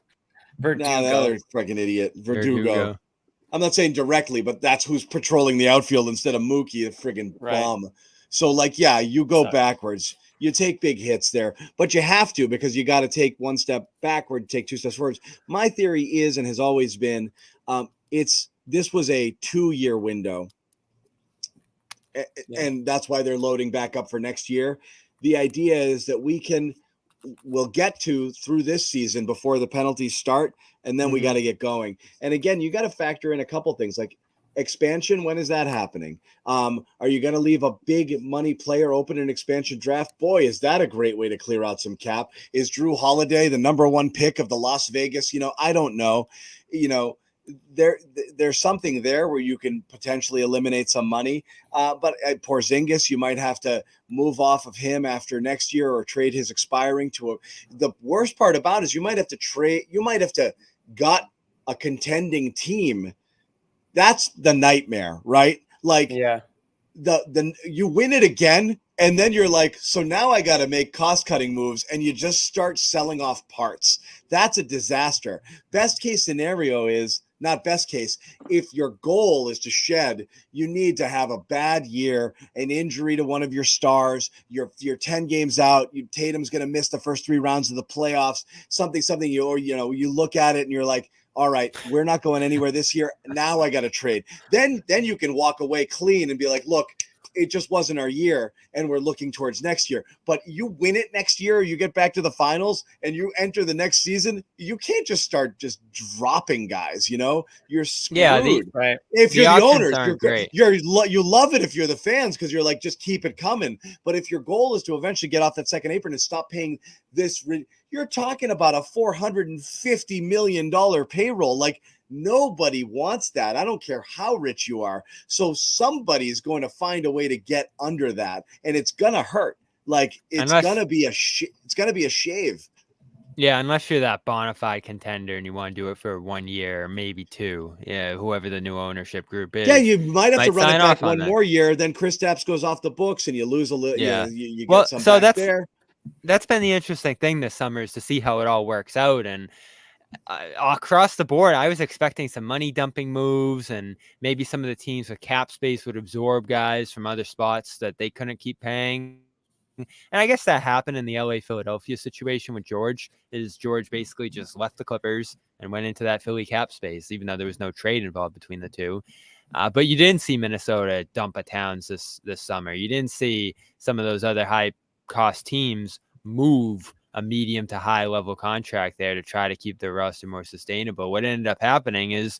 Verdugo. Nah, the other freaking idiot. Verdugo. I'm not saying directly, but that's who's patrolling the outfield instead of Mookie, the friggin' bum. So, like, yeah, you go backwards. You take big hits there, but you have to because you got to take one step backward, take 2 steps forward. My theory is and has always been this was a 2-year window. And that's why they're loading back up for next year. The idea is that we'll get to through this season before the penalties start, and then we got to get going. And again, you got to factor in a couple things like expansion. When is that happening? Are you going to leave a big money player open in expansion draft? Boy, is that a great way to clear out some cap. Is Drew Holiday the number 1 pick of the Las Vegas? I don't know. There's something there where you can potentially eliminate some money. But at Porzingis, you might have to move off of him after next year or trade his expiring to the worst part about it is you might have to gut a contending team. That's the nightmare, right? Like the you win it again. And then you're like, so now I got to make cost-cutting moves, and you just start selling off parts. That's a disaster. Best case scenario is, not best case, if your goal is to shed, you need to have a bad year, an injury to one of your stars, you're 10 games out, Tatum's going to miss the first 3 rounds of the playoffs, something you look at it and you're like, all right, we're not going anywhere this year. Now I got to trade. Then you can walk away clean and be like, look, it just wasn't our year and we're looking towards next year. But you win it next year, you get back to the finals and you enter the next season, you can't just start just dropping guys, you're screwed. Yeah, if you're the owners, you love it if you're the fans because you're like, just keep it coming. But if your goal is to eventually get off that second apron and stop paying this, you're talking about a $450 million payroll. Like, nobody wants that. I don't care how rich you are. So somebody's going to find a way to get under that, and it's gonna hurt. Like it's gonna be a shave. Yeah, unless you're that bona fide contender and you want to do it for 1 year or maybe 2. Yeah, whoever the new ownership group is. Yeah, you might have to run it back one more year. Then Kristaps goes off the books, and you lose a little. Yeah, you get some back there. That's been the interesting thing this summer is to see how it all works out. And across the board, I was expecting some money dumping moves, and maybe some of the teams with cap space would absorb guys from other spots that they couldn't keep paying. And I guess that happened in the LA-Philadelphia situation with George. George basically just left the Clippers and went into that Philly cap space, even though there was no trade involved between the two. But you didn't see Minnesota dump a Towns this summer. You didn't see some of those other high-cost teams move a medium to high level contract there to try to keep their roster more sustainable. What ended up happening is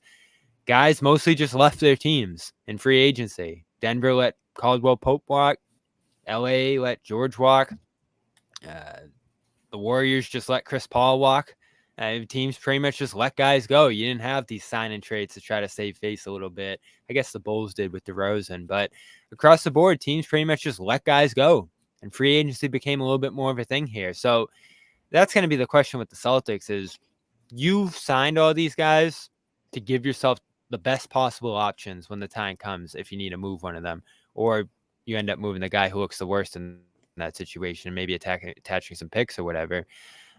guys mostly just left their teams in free agency. Denver let Caldwell Pope walk. LA let George walk. The Warriors just let Chris Paul walk. Teams pretty much just let guys go. You didn't have these sign and trades to try to save face a little bit. I guess the Bulls did with DeRozan, but across the board, teams pretty much just let guys go. And free agency became a little bit more of a thing here. So that's going to be the question with the Celtics is you've signed all these guys to give yourself the best possible options when the time comes if you need to move one of them. Or you end up moving the guy who looks the worst in that situation, maybe attaching some picks or whatever.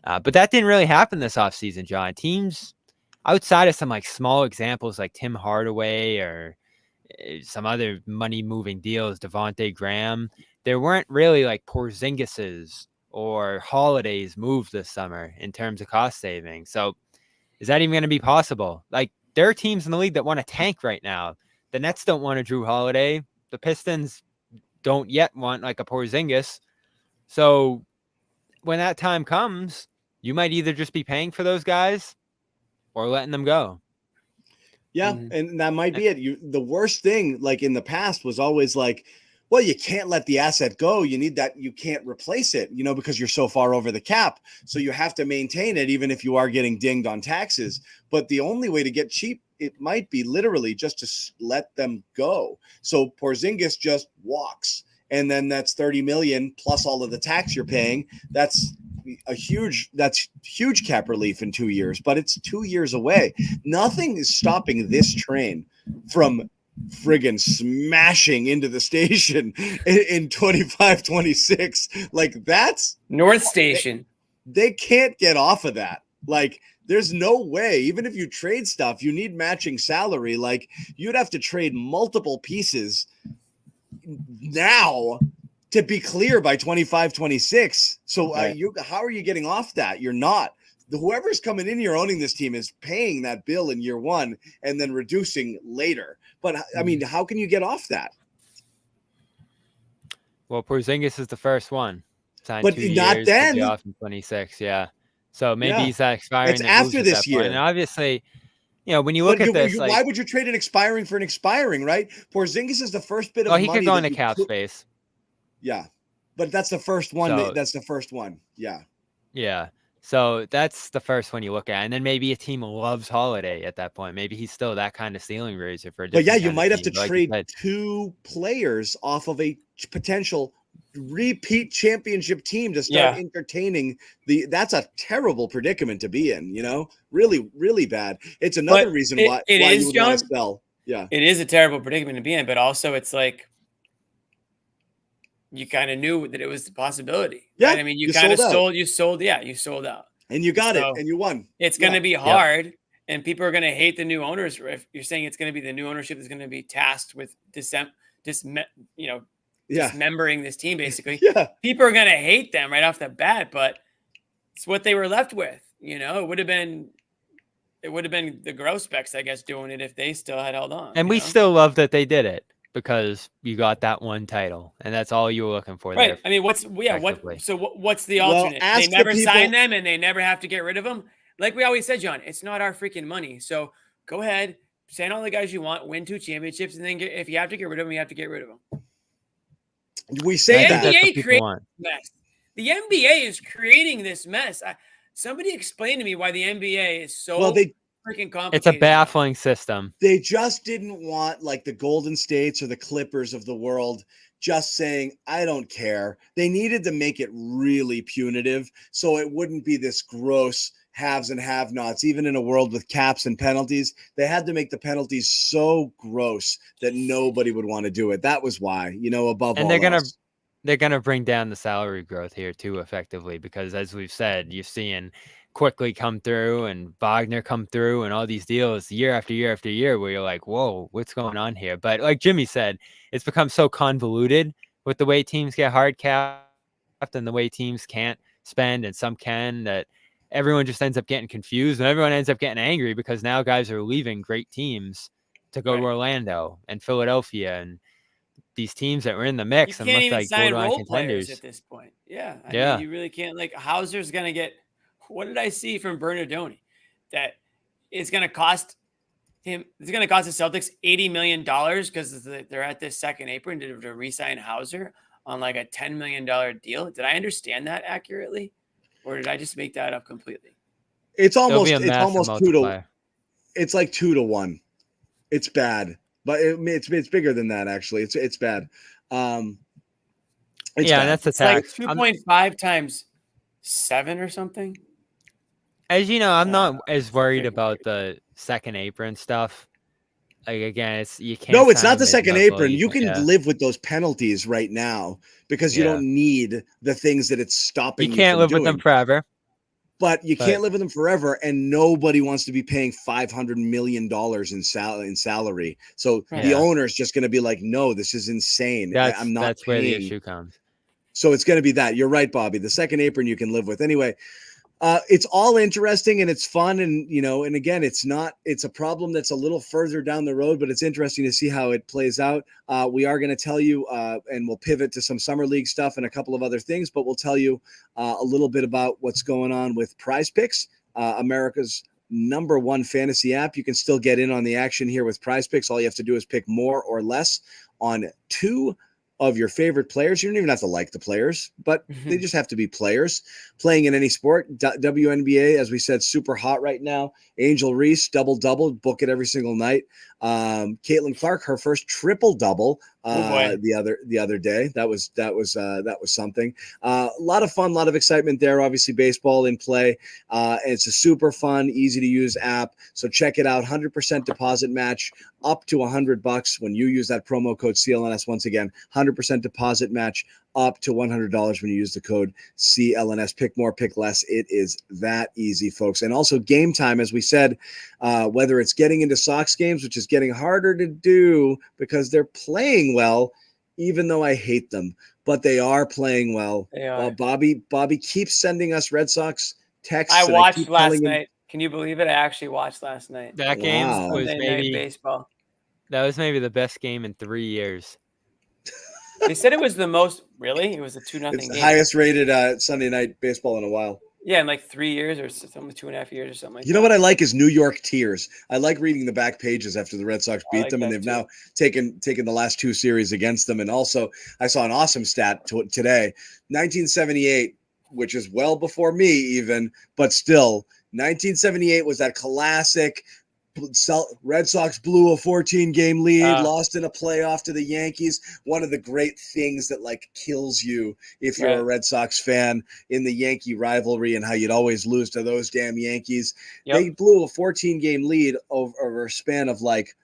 But that didn't really happen this offseason, John. Teams outside of some like small examples like Tim Hardaway or some other money-moving deals, Devontae Graham, there weren't really like Porzingis's or Holiday's move this summer in terms of cost saving. So is that even going to be possible? Like there are teams in the league that want to tank right now. The Nets don't want a Drew Holiday. The Pistons don't yet want like a Porzingis. So when that time comes, you might either just be paying for those guys or letting them go. Yeah, and that might be it. The worst thing, like in the past, was always like, well, you can't let the asset go. You need that. You can't replace it, because you're so far over the cap. So you have to maintain it, even if you are getting dinged on taxes. But the only way to get cheap, it might be literally just to let them go. So Porzingis just walks, and then that's $30 million plus all of the tax you're paying. That's huge cap relief in 2 years, but it's 2 years away. Nothing is stopping this train from friggin' smashing into the station in 25-26. Like that's North Station. They can't get off of that. Like there's no way, even if you trade stuff, you need matching salary. Like you'd have to trade multiple pieces now to be clear by 25-26. So how are you getting off that? You're not. Whoever's coming in here owning this team is paying that bill in year one and then reducing later. But I mean, how can you get off that? Well, Porzingis is the first one. Signed but 2 not years, then. Be off in 26. Yeah. So maybe he's expiring. It's after this year. And obviously, when you look at this, why would you trade an expiring for an expiring, right? Porzingis is the first bit of money. He could go into cap space. Yeah. But that's the first one. That's the first one. Yeah. Yeah. So that's the first one you look at. And then maybe a team loves Holiday at that point. Maybe he's still that kind of ceiling raiser for a different. But yeah, you might have to trade 2 players off of a potential repeat championship team to start entertaining that's a terrible predicament to be in, really, really bad. It's another reason why you would want to sell. Yeah. It is a terrible predicament to be in, but also it's like you kind of knew that it was a possibility. Yeah. Right? I mean, you kind of sold out. And you got it and you won. It's going to be hard and people are going to hate the new owners. If you're saying it's going to be the new ownership that's going to be tasked with dismembering this team, basically. People are going to hate them right off the bat, but it's what they were left with. It would have been the Grosbecks, I guess, doing it if they still had held on. And we still love that they did it because you got that one title, and that's all you were looking for. Right. There, I mean, what's the alternate? They never sign them, and they never have to get rid of them. Like we always said, John, it's not our freaking money. So go ahead, sign all the guys you want, win 2 championships, and then if you have to get rid of them, you have to get rid of them. We say the that. NBA creates mess. The NBA is creating this mess. Somebody explain to me why the NBA is so freaking complicated. It's a baffling system. They just didn't want like the Golden States or the Clippers of the world just saying, I don't care. They needed to make it really punitive so it wouldn't be this gross haves and have-nots. Even in a world with caps and penalties, they had to make the penalties so gross that nobody would want to do it. That was why, above all else. They're gonna bring down the salary growth here too, effectively, because as we've said, you're seeing Quickly come through and Wagner come through and all these deals year after year after year where you're like, whoa, what's going on here? But like Jimmy said, it's become so convoluted with the way teams get hard capped and the way teams can't spend and some can, that everyone just ends up getting confused and everyone ends up getting angry because now guys are leaving great teams to go to Orlando and Philadelphia and these teams that were in the mix. You can't even sign role contenders players at this point. I mean, you really can't. Like Hauser's going to get, what did I see from Bernardoni? That it's going to cost him, it's going to cost the Celtics $80 million because they're at this second apron to re-sign Hauser on like a $10 million deal. Did I understand that accurately? Or did I just make that up completely? It's almost 2 to, it's like 2 to 1. It's bad, but it's bigger than that. Actually, it's bad. Bad. That's a tax. Like 2.5 times 7 or something. As you know, I'm not as worried about the second apron stuff. Like again, you can't. No, it's not the second apron. You can live with those penalties right now because you don't need the things that it's stopping. You can't live with them forever. But you can't live with them forever, and nobody wants to be paying $500 million in salary. So the owner's just going to be like, no, this is insane. I'm not That's paying. where the issue comes. So it's going to be that. You're right, Bobby. The second apron you can live with. Anyway, it's all interesting and it's fun. And, and again, it's a problem that's a little further down the road, but it's interesting to see how it plays out. We are going to tell you, and we'll pivot to some summer league stuff and a couple of other things, but we'll tell you a little bit about what's going on with Prize Picks, America's #1 fantasy app. You can still get in on the action here with Prize Picks. All you have to do is pick more or less on 2 of your favorite players. You don't even have to like the players, but they just have to be players playing in any sport. WNBA, as we said, super hot right now. Angel Reese, double-double, book it every single night. Caitlin Clark, her first triple-double the other day. That was something. A lot of fun, a lot of excitement there. Obviously, baseball in play. It's a super fun, easy to use app. So check it out. 100% deposit match up to $100 when you use that promo code CLNS. Once again, 100% deposit match up to $100 when you use the code CLNS. Pick more, pick less. It is that easy, folks. And also Game Time, as we said, whether it's getting into Sox games, which is getting harder to do because they're playing well, even though I hate them, but they are playing well. They are. Bobby keeps sending us Red Sox texts. I watched last night. Can you believe it? I actually watched last night. That game was Sunday maybe night baseball. That was maybe the best game in 3 years. They said it was the most. Really, it was a 2-0 It's the game. highest rated Sunday night baseball in a while. Yeah, in like 3 years or something, 2.5 years or something like that. You know what I like is New York Tears. I like reading the back pages after the Red Sox beat them, and they've now taken the last 2 series against them. And also, I saw an awesome stat today: 1978, which is well before me even, but still, 1978 was that classic. Red Sox blew a 14-game lead, lost in a playoff to the Yankees. One of the great things that like kills you if you're a Red Sox fan in the Yankee rivalry and how you'd always lose to those damn Yankees. Yep. They blew a 14-game lead over a span of like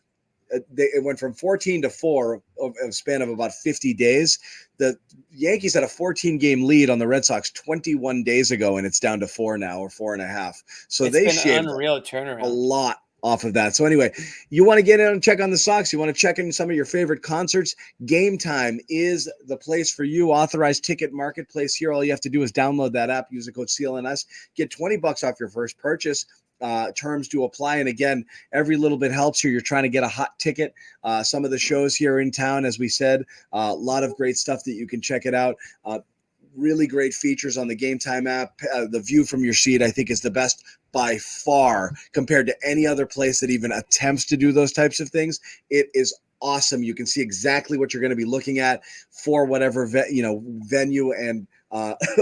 it went from 14 to 4 of a span of about 50 days. The Yankees had a 14-game lead on the Red Sox 21 days ago, and it's down to 4 now, or 4.5. So they shaved unreal turnaround. A lot off of that. So anyway, you want to get in and check on the Sox, you want to check in some of your favorite concerts, Game Time is the place for you. Authorized ticket marketplace here. All you have to do is download that app, use the code CLNS, get $20 off your first purchase. Terms to apply. And again, every little bit helps here. You're trying to get a hot ticket. Some of the shows here in town, as we said, a lot of great stuff that you can check it out. Really great features on the Game Time app. The view from your seat, I think, is the best by far compared to any other place that even attempts to do those types of things. It is awesome. You can see exactly what you're going to be looking at for whatever venue and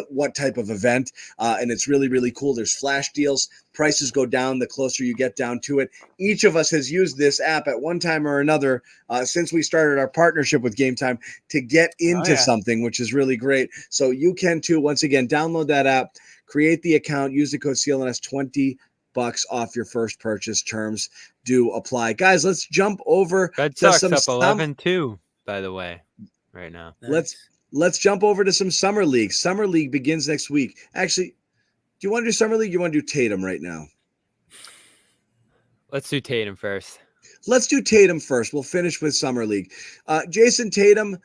what type of event. And it's really, really cool. There's flash deals. Prices go down the closer you get down to it. Each of us has used this app at one time or another since we started our partnership with Game Time to get into something, which is really great. So you can too. Once again, download that app, create the account, use the code CLNS, $20 off your first purchase. Terms do apply. Guys, let's jump over. Red Sox up 11-2, by the way, right now. Let's jump over to some Summer League. Summer League begins next week. Actually, do you want to do Summer League? You want to do Tatum right now? Let's do Tatum first. Let's do Tatum first. We'll finish with Summer League. Jayson Tatum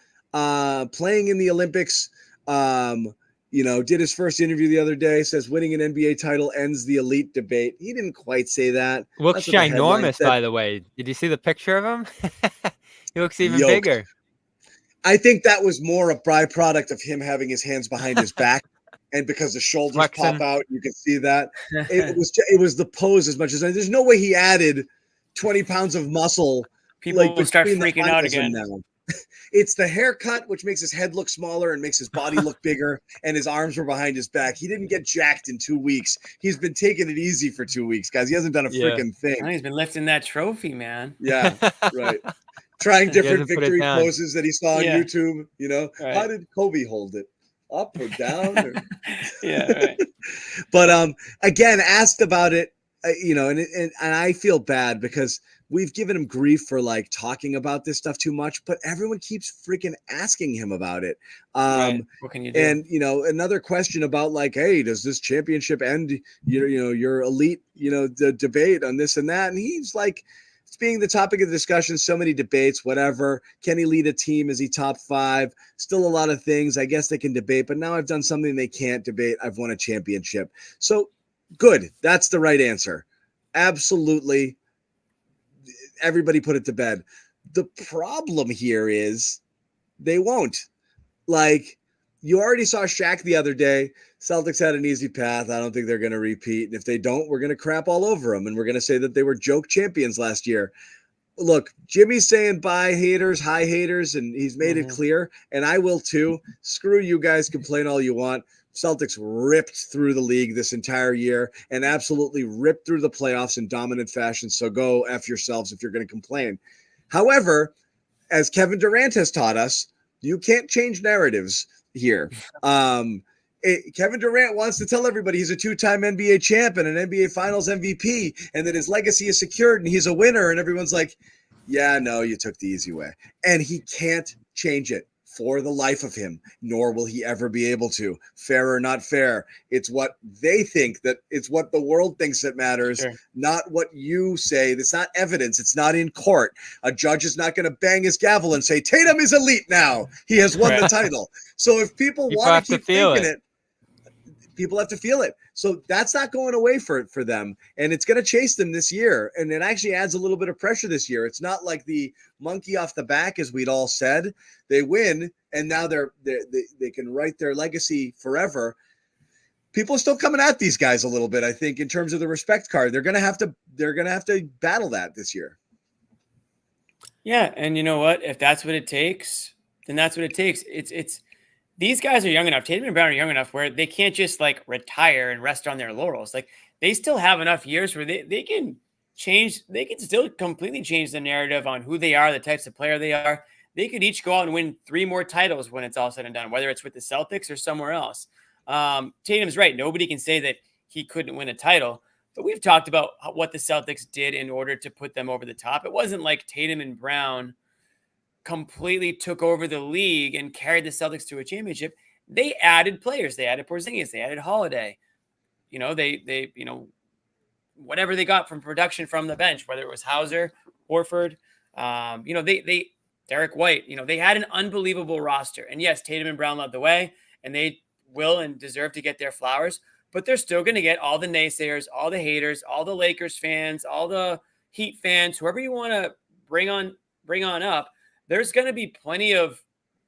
playing in the Olympics. Did his first interview the other day, says winning an NBA title ends the elite debate. He didn't quite say that. Looks ginormous, by the way. Did you see the picture of him? He looks even bigger. I think that was more a byproduct of him having his hands behind his back. And because the shoulders pop out, you can see that. It was the pose as much as there's no way he added 20 pounds of muscle. People will start freaking out again. Now. It's the haircut, which makes his head look smaller and makes his body look bigger, and his arms were behind his back. He didn't get jacked in 2 weeks. He's been taking it easy for 2 weeks, guys. He hasn't done a freaking thing. He's been lifting that trophy, man. Yeah, right. Trying different victory poses that he saw on YouTube. How did Kobe hold it? Up or down? Or... Right. But again, asked about it, and I feel bad because we've given him grief for like talking about this stuff too much, but everyone keeps freaking asking him about it. What can you do? And another question about like, hey, does this championship end? Your elite, the debate on this and that, and he's like, it's being the topic of the discussion. So many debates, whatever. Can he lead a team? Is he top 5? Still a lot of things I guess they can debate, but now I've done something they can't debate. I've won a championship. So good. That's the right answer. Absolutely. Everybody put it to bed. The problem here is they won't. Like, you already saw Shaq the other day. Celtics had an easy path. I don't think they're going to repeat. And if they don't, we're going to crap all over them. And we're going to say that they were joke champions last year. Look, Jimmy's saying bye haters, hi haters, and he's made it clear. And I will too. Screw you guys, complain all you want. Celtics ripped through the league this entire year and absolutely ripped through the playoffs in dominant fashion. So go F yourselves if you're going to complain. However, as Kevin Durant has taught us, you can't change narratives here. Kevin Durant wants to tell everybody he's a 2-time NBA champ and an NBA Finals MVP, and that his legacy is secured and he's a winner. And everyone's like, yeah, no, you took the easy way. And he can't change it for the life of him, nor will he ever be able to. Fair or not fair, it's what they think, that it's what the world thinks that matters, Sure. not what you say. It's not evidence. It's not in court. A judge is not going to bang his gavel and say, Tatum is elite now. He has won the title. So if people want to keep thinking it, people have to feel it. So that's not going away for them. And it's going to chase them this year. And it actually adds a little bit of pressure this year. It's not like the monkey off the back, as we'd all said. They win, and now they can write their legacy forever. People are still coming at these guys a little bit, I think, in terms of the respect card. They're going to have to battle that this year. Yeah, and you know what? If that's what it takes, then that's what it takes. It's these guys are young enough. Tatum and Brown are young enough where they can't just like retire and rest on their laurels. Like they still have enough years where they can change. They can still completely change the narrative on who they are, the types of player they are. They could each go out and win 3 more titles when it's all said and done, whether it's with the Celtics or somewhere else. Tatum's right. Nobody can say that he couldn't win a title, but we've talked about what the Celtics did in order to put them over the top. It wasn't like Tatum and Brown completely took over the league and carried the Celtics to a championship. They added players. They added Porzingis. They added Holiday. You know, they whatever they got from production from the bench, whether it was Hauser, Horford, they Derek White, they had an unbelievable roster. And yes, Tatum and Brown led the way, and they will and deserve to get their flowers, but they're still going to get all the naysayers, all the haters, all the Lakers fans, all the Heat fans, whoever you want to bring on up. There's going to be plenty of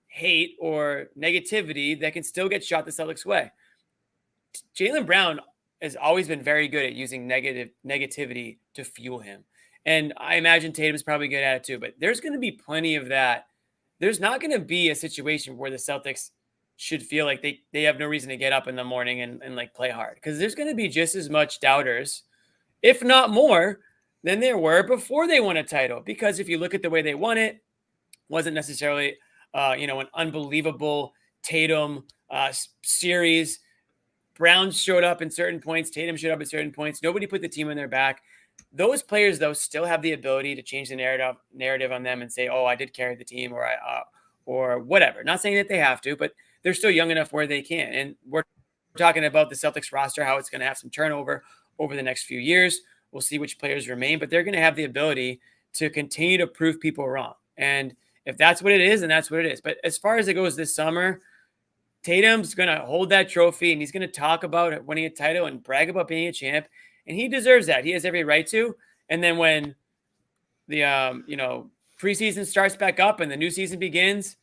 hate or negativity that can still get shot the Celtics' way. Jaylen Brown has always been very good at using negativity to fuel him. And I imagine Tatum's probably good at it too, but there's going to be plenty of that. There's not going to be a situation where the Celtics should feel like they have no reason to get up in the morning and like play hard, because there's going to be just as much doubters, if not more, than there were before they won a title. Because if you look at the way they won it, wasn't necessarily, an unbelievable Tatum series. Brown showed up in certain points. Tatum showed up at certain points. Nobody put the team on their back. Those players, though, still have the ability to change the narrative on them and say, "Oh, I did carry the team," or whatever. Not saying that they have to, but they're still young enough where they can. And we're talking about the Celtics roster, how it's going to have some turnover over the next few years. We'll see which players remain, but they're going to have the ability to continue to prove people wrong. And if that's what it is, then that's what it is. But as far as it goes this summer, Tatum's going to hold that trophy, and he's going to talk about winning a title and brag about being a champ. And he deserves that. He has every right to. And then when the, preseason starts back up and the new season begins,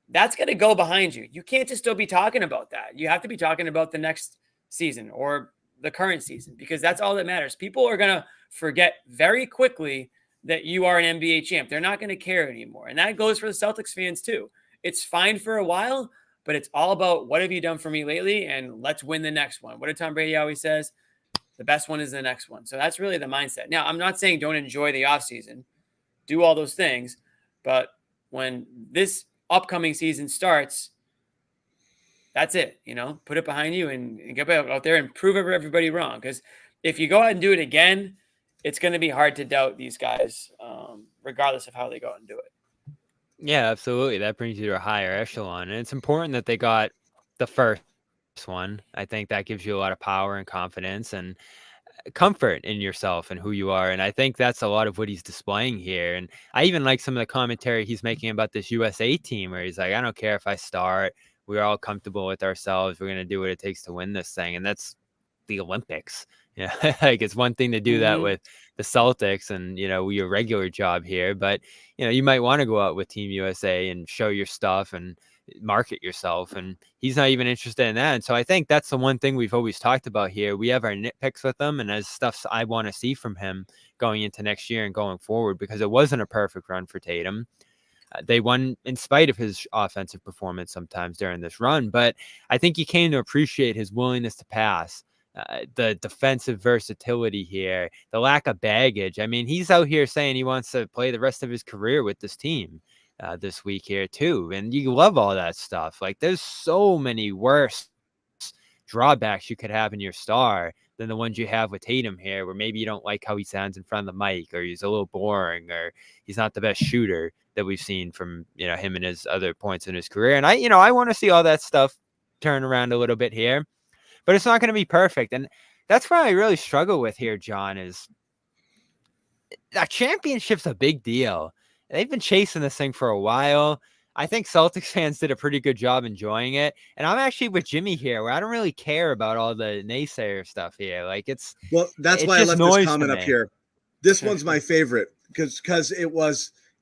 that's going to go behind you. You can't just still be talking about that. You have to be talking about the next season or the current season, because that's all that matters. People are going to forget very quickly that you are an NBA champ. They're not going to care anymore. And that goes for the Celtics fans too. It's fine for a while, but it's all about what have you done for me lately, and let's win the next one. What did Tom Brady always says? The best one is the next one. So that's really the mindset. Now, I'm not saying don't enjoy the offseason. Do all those things. But when this upcoming season starts, that's it. Put it behind you and get out there and prove everybody wrong. Because if you go out and do it again, it's going to be hard to doubt these guys, regardless of how they go out and do it. Yeah, absolutely. That brings you to a higher echelon. And it's important that they got the first one. I think that gives you a lot of power and confidence and comfort in yourself and who you are. And I think that's a lot of what he's displaying here. And I even like some of the commentary he's making about this USA team, where he's like, I don't care if I start. We're all comfortable with ourselves. We're going to do what it takes to win this thing. And that's the Olympics. Yeah, like it's one thing to do that with the Celtics and, your regular job here, but, you might want to go out with Team USA and show your stuff and market yourself. And he's not even interested in that. And so I think that's the one thing we've always talked about here. We have our nitpicks with him, and as stuff I want to see from him going into next year and going forward, because it wasn't a perfect run for Tatum. They won in spite of his offensive performance sometimes during this run, but I think you came to appreciate his willingness to pass. The defensive versatility here, the lack of baggage. I mean, he's out here saying he wants to play the rest of his career with this team. this week here too. And you love all that stuff. Like there's so many worse drawbacks you could have in your star than the ones you have with Tatum here, where maybe you don't like how he sounds in front of the mic, or he's a little boring, or he's not the best shooter that we've seen from, him and his other points in his career. And I want to see all that stuff turn around a little bit here, but it's not going to be perfect. And that's why I really struggle with here, John, is a championship's a big deal. They've been chasing this thing for a while. I think Celtics fans did a pretty good job enjoying it. And I'm actually with Jimmy here, where I don't really care about all the naysayer stuff here. Like that's why I left this comment up here. This one's my favorite because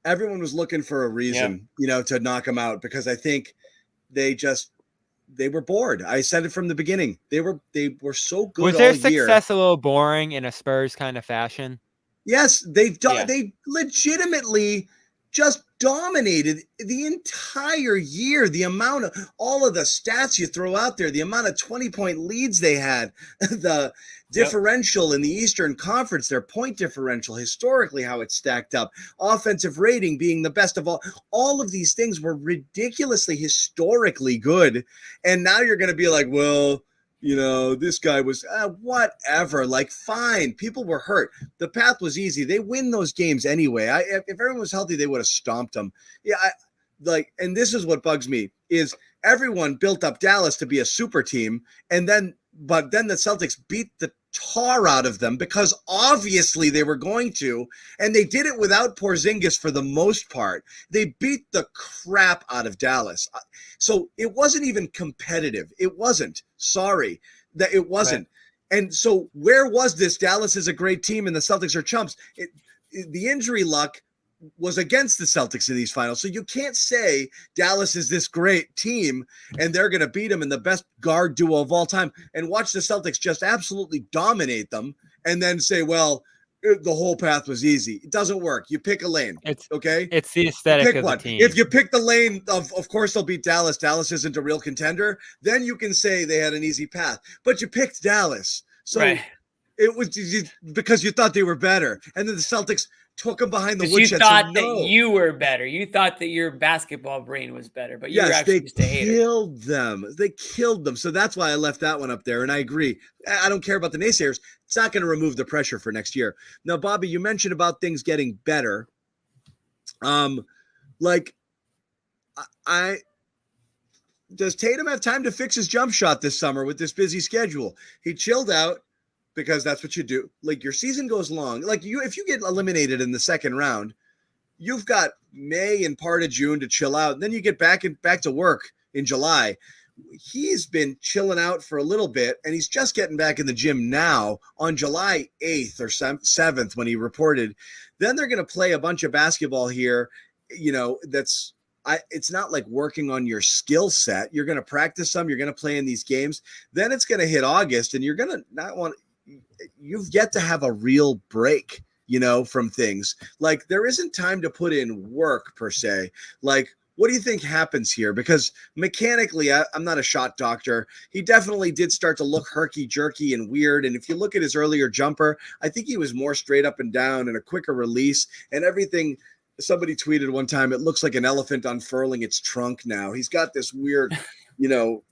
everyone was looking for a reason, to knock them out, because I think they were bored. I said it from the beginning. They were so good. Was their success a little boring in a Spurs kind of fashion? Yes, they legitimately just dominated the entire year. The amount of all of the stats you throw out there, the amount of 20-point leads they had, the differential in the Eastern Conference, their point differential, historically how it stacked up, offensive rating being the best of all of these things were ridiculously historically good. And now you're going to be like, well, this guy was whatever. Like, fine. People were hurt. The path was easy. They win those games anyway. If everyone was healthy, they would have stomped them. Yeah, and this is what bugs me is everyone built up Dallas to be a super team, but then the Celtics beat the tar out of them because obviously they were going to, and they did it without Porzingis for the most part. They beat the crap out of Dallas. So it wasn't even competitive. It wasn't. Sorry. That it wasn't. Right. And so where was this? Dallas is a great team and the Celtics are chumps. The injury luck was against the Celtics in these finals. So you can't say Dallas is this great team and they're going to beat them in the best guard duo of all time and watch the Celtics just absolutely dominate them and then say, well, the whole path was easy. It doesn't work. You pick a lane. It's the aesthetic of the team. If you pick the lane of course they'll beat Dallas. Dallas isn't a real contender. Then you can say they had an easy path, but you picked Dallas. So it was because you thought they were better. And then the Celtics took them behind the woodshed. You thought that you were better. You thought that your basketball brain was better, but you were actually just a hater. They killed them. So that's why I left that one up there. And I agree. I don't care about the naysayers. It's not going to remove the pressure for next year. Now, Bobby, you mentioned about things getting better. Does Tatum have time to fix his jump shot this summer with this busy schedule? He chilled out, because that's what you do. Like, your season goes long. Like, if you get eliminated in the second round, you've got May and part of June to chill out. And then you get back to work in July. He's been chilling out for a little bit, and he's just getting back in the gym now on July 8th or 7th when he reported. Then they're going to play a bunch of basketball here. It's not like working on your skill set. You're going to practice some. You're going to play in these games. Then it's going to hit August, and you're going to not want – you've yet to have a real break, from things. Like, there isn't time to put in work per se. Like, what do you think happens here? Because mechanically, I'm not a shot doctor. He definitely did start to look herky-jerky and weird. And if you look at his earlier jumper, I think he was more straight up and down and a quicker release and everything. Somebody tweeted one time, it looks like an elephant unfurling its trunk now. He's got this weird, so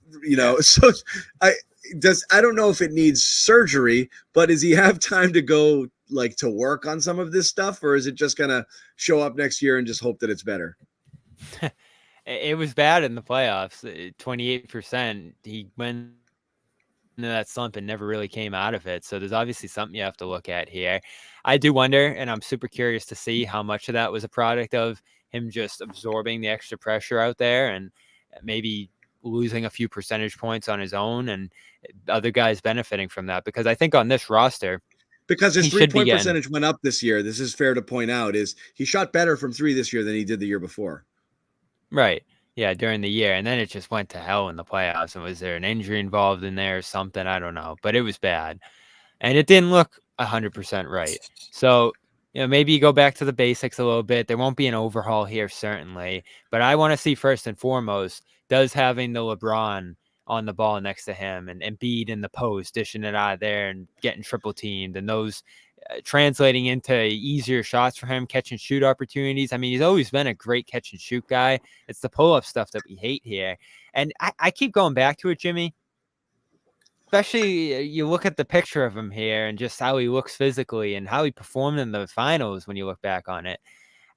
I don't know if it needs surgery, but does he have time to go to work on some of this stuff, or is it just going to show up next year and just hope that it's better? It was bad in the playoffs. 28%. He went into that slump and never really came out of it. So there's obviously something you have to look at here. I do wonder, and I'm super curious to see how much of that was a product of him just absorbing the extra pressure out there and maybe losing a few percentage points on his own and other guys benefiting from that. Because I think on this roster, because his 3-point percentage went up this year, this is fair to point out, is he shot better from three this year than he did the year before. Right. Yeah, during the year. And then it just went to hell in the playoffs. And was there an injury involved in there or something? I don't know. But it was bad. And it didn't look 100% right. So, maybe you go back to the basics a little bit. There won't be an overhaul here, certainly. But I want to see first and foremost, does having the LeBron on the ball next to him and Embiid in the post, dishing it out of there and getting triple teamed and those translating into easier shots for him, catch and shoot opportunities. I mean, he's always been a great catch and shoot guy. It's the pull-up stuff that we hate here. And I keep going back to it, Jimmy. Especially you look at the picture of him here and just how he looks physically and how he performed in the finals when you look back on it.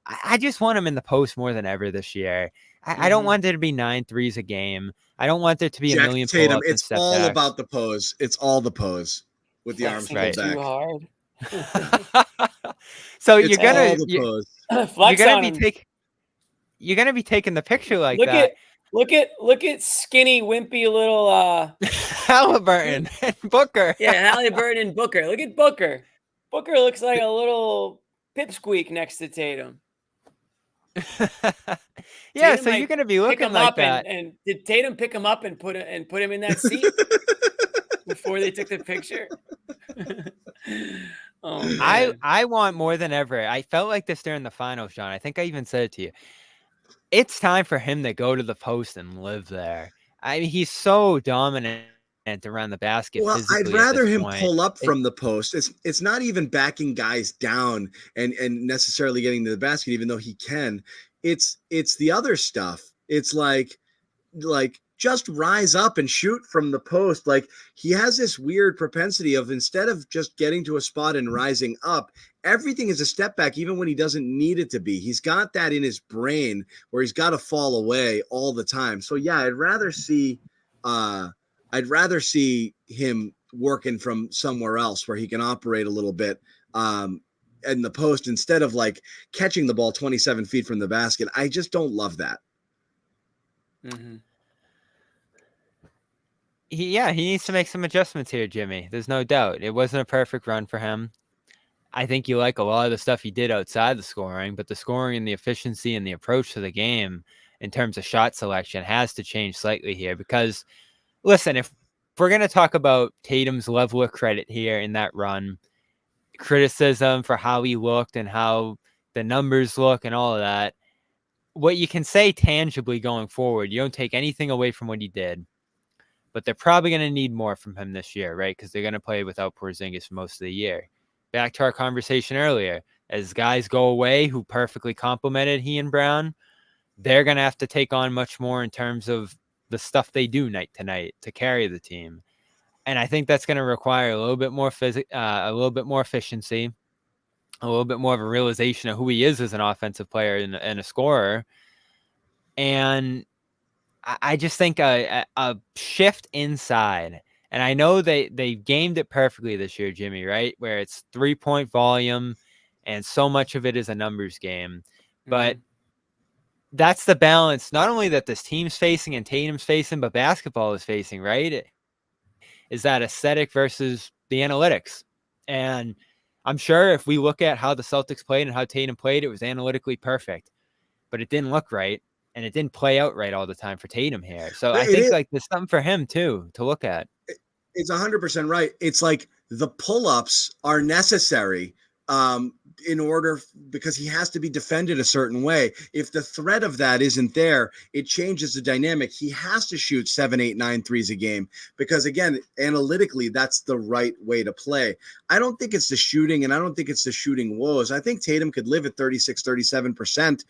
I just want him in the post more than ever this year. I don't want there to be 9 threes a game. I don't want there to be a million Tatum, pull-ups and it's step all backs. about the pose. It's all the pose with the arms pulled back. Too hard. So It's you're gonna all the pose. you're gonna be taking the picture like look that. Look at skinny, wimpy little Halliburton and Booker. Yeah, Halliburton and Booker. Look at Booker. Booker looks like a little pipsqueak next to Tatum. Yeah, Tatum so you're gonna be looking like that. And did Tatum pick him up and put him in that seat before they took the picture? Oh, man. I want more than ever. I felt like this during the finals, John. I think I even said it to you. It's time for him to go to the post and live there. I mean, he's so dominant around the basket. Well, I'd rather him pull up from the post. It's not even backing guys down and necessarily getting to the basket, even though he can. It's the other stuff. It's like just rise up and shoot from the post. Like, he has this weird propensity of, instead of just getting to a spot and rising up, everything is a step back, even when he doesn't need it to be. He's got that in his brain where he's got to fall away all the time. So yeah, I'd rather see him working from somewhere else where he can operate a little bit in the post, instead of like catching the ball 27 feet from the basket. I just don't love that. Mm-hmm. He needs to make some adjustments here, Jimmy. There's no doubt. It wasn't a perfect run for him. I think you like a lot of the stuff he did outside the scoring, but the scoring and the efficiency and the approach to the game in terms of shot selection has to change slightly here, because, listen, if we're going to talk about Tatum's level of credit here in that run, criticism for how he looked and how the numbers look and all of that, what you can say tangibly going forward, you don't take anything away from what he did, but they're probably going to need more from him this year, right? Because they're going to play without Porzingis for most of the year. Back to our conversation earlier, as guys go away who perfectly complemented he and Brown, they're going to have to take on much more in terms of the stuff they do night to night to carry the team. And I think that's going to require a little bit more a little bit more efficiency, a little bit more of a realization of who he is as an offensive player and a scorer. And I just think a shift inside. And I know they gamed it perfectly this year, Jimmy, right? Where it's 3-point volume and so much of it is a numbers game. But that's the balance, not only that this team's facing and Tatum's facing, but basketball is facing, right? Is that aesthetic versus the analytics. And I'm sure if we look at how the Celtics played and how Tatum played, it was analytically perfect. But it didn't look right. And it didn't play out right all the time for Tatum here. So I think like there's something for him too to look at. It's 100% right. It's like the pull-ups are necessary in order, because he has to be defended a certain way. If the threat of that isn't there, it changes the dynamic. He has to shoot 7, 8, 9 threes a game, because again, analytically, that's the right way to play. I don't think it's the shooting, and I don't think it's the shooting woes. I think Tatum could live at 36, 37%.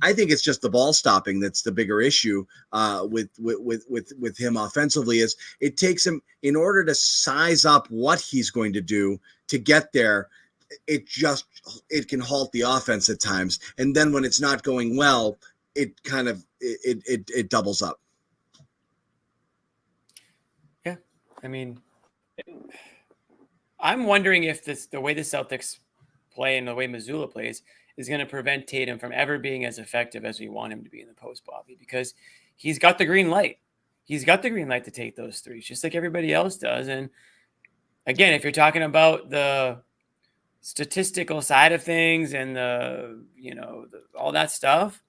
I think it's just the ball stopping that's the bigger issue with him offensively. Is it takes him, in order to size up what he's going to do to get there, it can halt the offense at times. And then when it's not going well, it kind of, it doubles up. Yeah. I mean, I'm wondering if the way the Celtics play and the way Missoula plays is going to prevent Tatum from ever being as effective as we want him to be in the post, Bobby, because he's got the green light. He's got the green light to take those threes just like everybody else does. And again, if you're talking about the statistical side of things and all that stuff,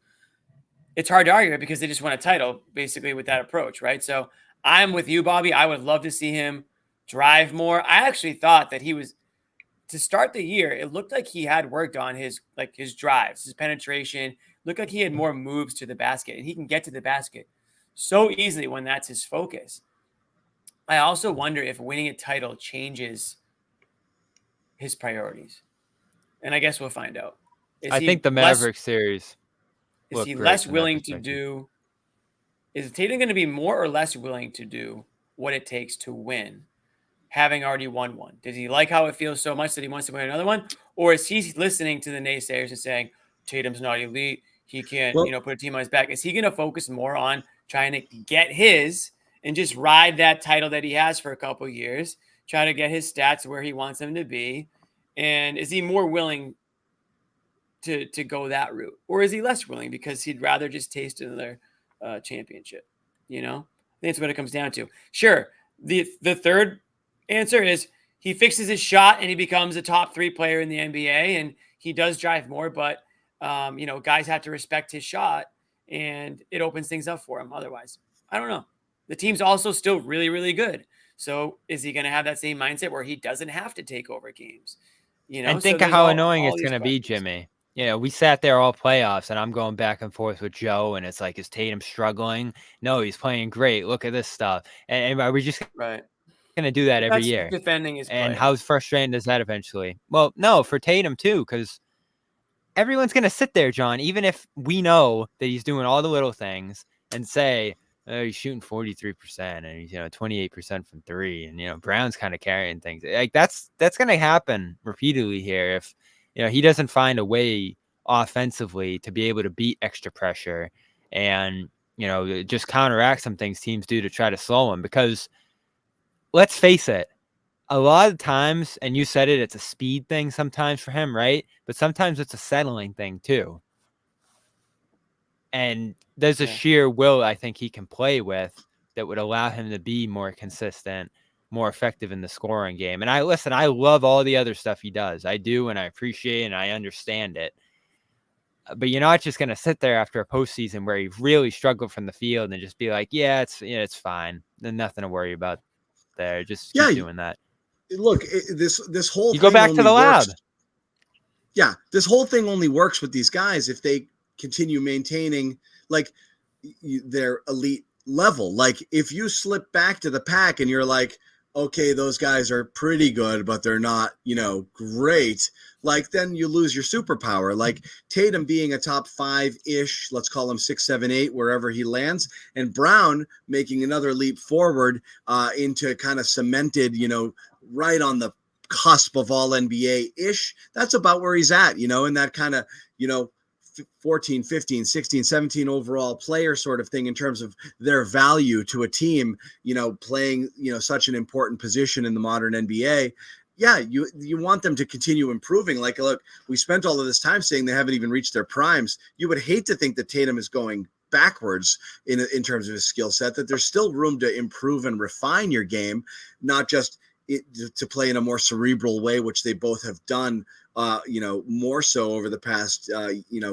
it's hard to argue it because they just won a title basically with that approach, right? So I'm with you, Bobby. I would love to see him drive more. I actually thought that he was, to start the year, it looked like he had worked on his drives, his penetration. Looked like he had more moves to the basket, and he can get to the basket so easily when that's his focus. I also wonder if winning a title changes his priorities? And I guess we'll find out. I think the Mavericks series is he great less from that willing to perspective. do? Is Tatum going to be more or less willing to do what it takes to win, having already won one? Does he like how it feels so much that he wants to win another one? Or is he listening to the naysayers and saying, Tatum's not elite, he can't, put a team on his back? Is he going to focus more on trying to get his and just ride that title that he has for a couple of years, try to get his stats where he wants them to be? And is he more willing to go that route? Or is he less willing because he'd rather just taste another championship? I think that's what it comes down to. Sure. The third answer is he fixes his shot and he becomes a top 3 player in the NBA and he does drive more, but guys have to respect his shot and it opens things up for him. Otherwise, I don't know. The team's also still really, really good. So is he going to have that same mindset where he doesn't have to take over games? And think of how annoying it's going to be, Jimmy. We sat there all playoffs, and I'm going back and forth with Joe, and it's like, is Tatum struggling? No, he's playing great. Look at this stuff. And are we just going to do that every year? Defending his and player. How frustrating is that eventually? Well, no, for Tatum too, because everyone's going to sit there, John, even if we know that he's doing all the little things and say, oh, he's shooting 43% and he's 28% from 3, and Brown's kind of carrying things. Like that's going to happen repeatedly here if he doesn't find a way offensively to be able to beat extra pressure and just counteract some things teams do to try to slow him. Because let's face it, a lot of times, and you said it's a speed thing sometimes for him, right? But sometimes it's a settling thing too. And there's a sheer will I think he can play with that would allow him to be more consistent, more effective in the scoring game. And I love all the other stuff he does. I do, and I appreciate it, and I understand it. But you're not just going to sit there after a postseason where he really struggled from the field and just be like, it's fine. There's nothing to worry about there. Just keep doing that. Look, this whole you thing go back to the lab. Yeah, this whole thing only works with these guys if they continue maintaining their elite level. Like if you slip back to the pack and you're like, okay, those guys are pretty good, but they're not, great. Like then you lose your superpower. Like Tatum being a top 5-ish, let's call him 6, 7, 8, wherever he lands, and Brown making another leap forward into kind of cemented, right on the cusp of all NBA-ish. That's about where he's at, in that kind of, 14, 15, 16, 17 overall player sort of thing in terms of their value to a team, playing, such an important position in the modern NBA. Yeah, you want them to continue improving. Like, look, we spent all of this time saying they haven't even reached their primes. You would hate to think that Tatum is going backwards in terms of his skill set, that there's still room to improve and refine your game, not just to play in a more cerebral way, which they both have done, more so over the past,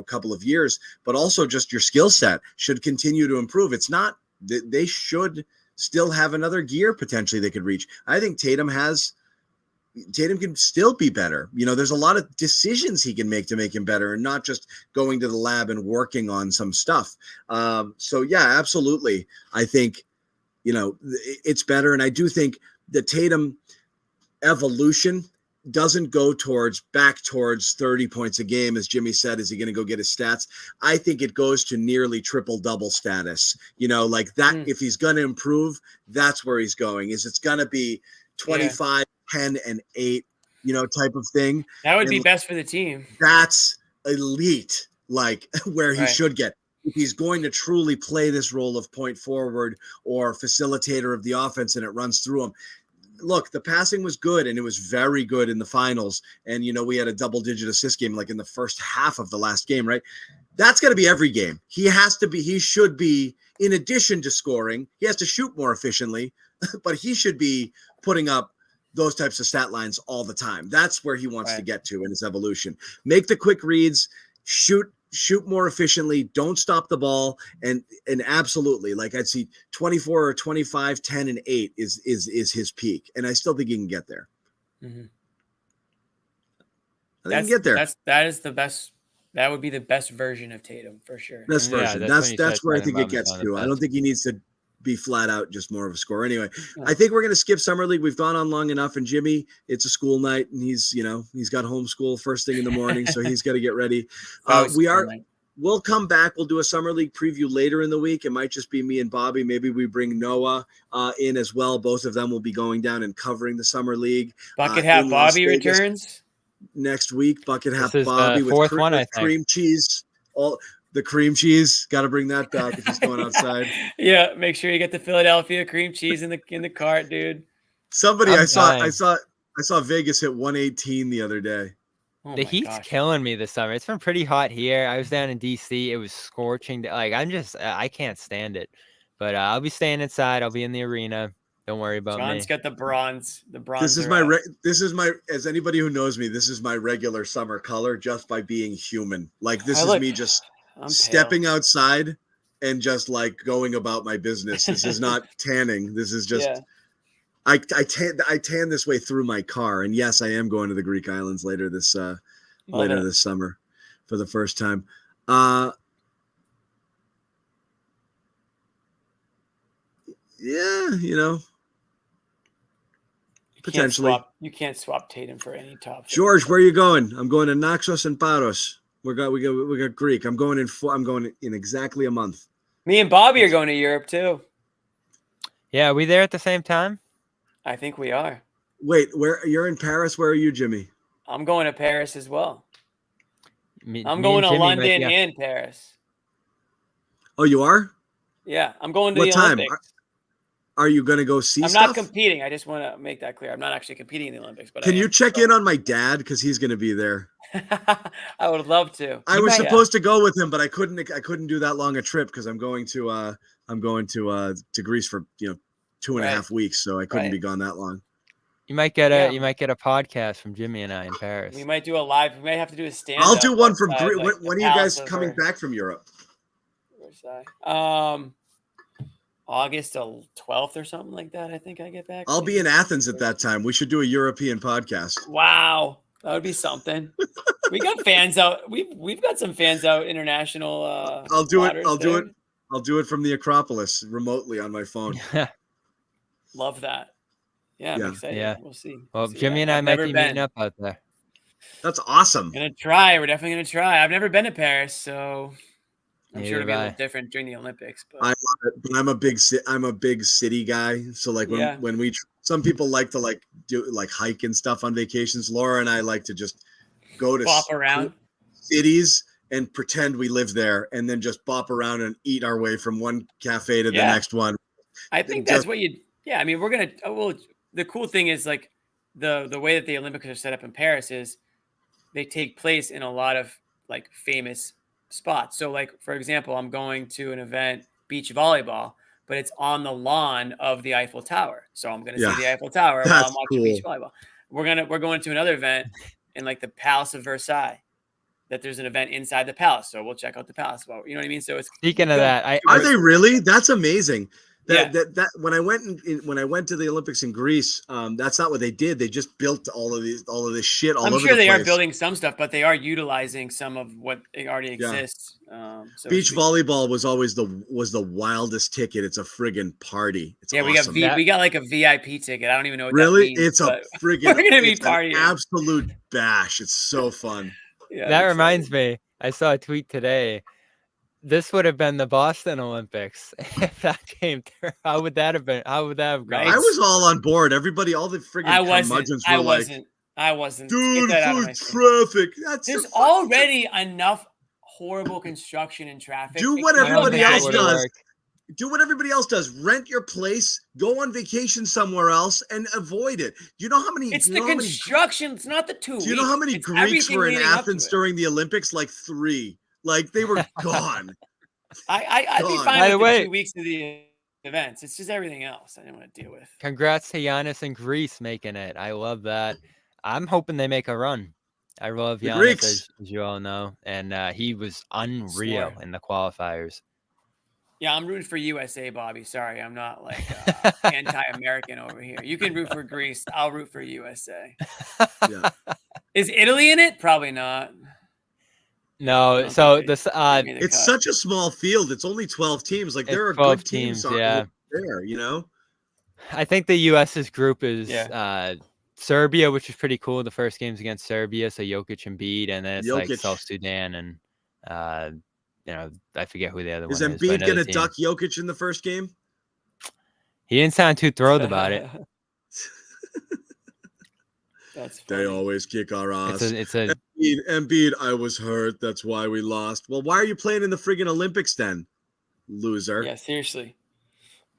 couple of years, but also just your skill set should continue to improve. It's not, they should still have another gear potentially they could reach. I think Tatum can still be better. There's a lot of decisions he can make to make him better and not just going to the lab and working on some stuff. So yeah, absolutely. I think, it's better. And I do think the Tatum evolution doesn't go back towards 30 points a game. As Jimmy said, is he going to go get his stats? I think it goes to nearly triple double status, like that. If he's going to improve, that's where he's going. It's going to be 25, 10 and 8, type of thing. That would be best for the team. That's elite, like where he should get. If he's going to truly play this role of point forward or facilitator of the offense and it runs through him. Look, the passing was good and it was very good in the finals. And, we had a double-digit assist game like in the first half of the last game, right? That's going to be every game. He should be, in addition to scoring, he has to shoot more efficiently, but he should be putting up those types of stat lines all the time. That's where he wants to get to in his evolution. Make the quick reads, shoot more efficiently, don't stop the ball, and absolutely, like I'd see 24 or 25, 10 and 8 is his peak, and I still think he can get there. Mm-hmm. I think he can get there. That is the best. That would be the best version of Tatum for sure. Best version. That's where I think it gets to. I don't think he needs to be flat out just more of a scorer. Anyway, I think we're going to skip Summer League. We've gone on long enough. And Jimmy, it's a school night, and he's got homeschool first thing in the morning, so he's got to get ready. We'll come back. We'll do a Summer League preview later in the week. It might just be me and Bobby. Maybe we bring Noah in as well. Both of them will be going down and covering the Summer League. Bucket Hat Bobby returns next week. Bucket Hat This is Bobby the fourth one, I think. Cream cheese. All the cream cheese. Got to bring that back if he's going outside. Yeah, make sure you get the Philadelphia cream cheese in the cart, dude. Somebody I saw Vegas hit 118 the other day. The heat's killing me this summer. It's been pretty hot here. I was down in DC. It was scorching. Like I can't stand it. But I'll be staying inside. I'll be in the arena. Don't worry about me. John's got the bronze. The bronze. This is my as anybody who knows me, this is my regular summer color just by being human. Like this is me just stepping outside and just like going about my business. This is not tanning. This is just I tan this way through my car, and yes, I am going to the Greek Islands later this summer for the first time. Potentially. You can't swap Tatum for any top. George, where are you going? I'm going to Naxos and Paros. We got Greek. I'm going in exactly a month. Me and Bobby are going to Europe too. Yeah, are we there at the same time? I think we are. Wait, where you're in Paris? Where are you, Jimmy? I'm going to Paris as well. I'm going to London and Paris. Oh, you are? Yeah, I'm going to the Olympics. Are you going to go see stuff? I'm not competing. I just want to make that clear. I'm not actually competing in the Olympics. But can you check in on my dad because he's going to be there? I would love to. I was supposed to go with him, but I couldn't do that long a trip because I'm going to Greece for 2.5 weeks, so I couldn't be gone that long. You might get a podcast from Jimmy and I in Paris. We might do a live. We might have to do a stand. I'll do one from Greece. When are you guys coming back from Europe? August 12th or something like that. I think I get back. I'll be in Athens at that time. We should do a European podcast. Wow, that would be something. We got fans out. We've got some fans out international. I'll do it from the Acropolis remotely on my phone. Love that. Yeah, I'm excited. Yeah. We'll see. Well, Jimmy and I might be meeting up out there. That's awesome. We're definitely gonna try. I've never been to Paris, so I'm sure it'll be a little different during the Olympics. But I love it. But I'm a big city guy. So like when some people like to do hike and stuff on vacations. Laura and I like to just go to bop around cities and pretend we live there, and then just bop around and eat our way from one cafe to the next one. I think that's what you. Yeah, I mean, we're gonna. Well, the cool thing is like the way that the Olympics are set up in Paris is they take place in a lot of like famous spots. So like, for example, I'm going to an event, beach volleyball, but it's on the lawn of the Eiffel Tower. So I'm going to see the Eiffel Tower while I'm watching beach volleyball. We're going to another event in like the Palace of Versailles, that there's an event inside the palace. So we'll check out the palace. You know what I mean? So it's speaking of that. Are they really? That's amazing. That when I went to the Olympics in Greece, that's not what they did. They just built all of this shit all over the place. I'm sure they are building some stuff, but they are utilizing some of what already exists. So beach volleyball was always the wildest ticket. It's a friggin' party. It's awesome. we got like a VIP ticket. I don't even know what really that means, it's a friggin' we're gonna be partying. Absolute bash. It's so fun. Yeah, that reminds me. I saw a tweet today. This would have been the Boston Olympics if that came through. How would that have been? How would that have gone? I was all on board. Everybody, all the friggin' curmudgeons were I wasn't. Dude, traffic. There's already enough horrible construction and traffic. Do what everybody else does. Do what everybody else does. Rent your place, go on vacation somewhere else, and avoid it. Do you know how many? It's the construction. It's not the 2 weeks. Do you know how many Greeks were in Athens during the Olympics? Like 3. Like they were gone. I'd be fine with the 2 weeks of the events. It's just everything else I didn't want to deal with. Congrats to Zannis and Greece making it. I love that. I'm hoping they make a run. I love Zannis, as you all know, and he was unreal in the qualifiers. Yeah, I'm rooting for USA, Bobby. Sorry, I'm not like anti-American over here. You can root for Greece. I'll root for USA. Yeah. Is Italy in it? Probably not. No, so this it's such a small field. It's only 12 teams. Like there are good teams. Yeah. there, you know? I think the U.S.'s group is Yeah. Serbia, which is pretty cool. The first game's against Serbia, so Jokic and Embiid, and then it's like Jokic. South Sudan and I forget who the other Is one is. But Embiid another going to team. duck Jokic in the first game? He didn't sound too thrilled about it. That's funny. They always kick our ass. It's a Embiid, I was hurt. That's why we lost. Well, why are you playing in the friggin' Olympics then, loser? Yeah, seriously.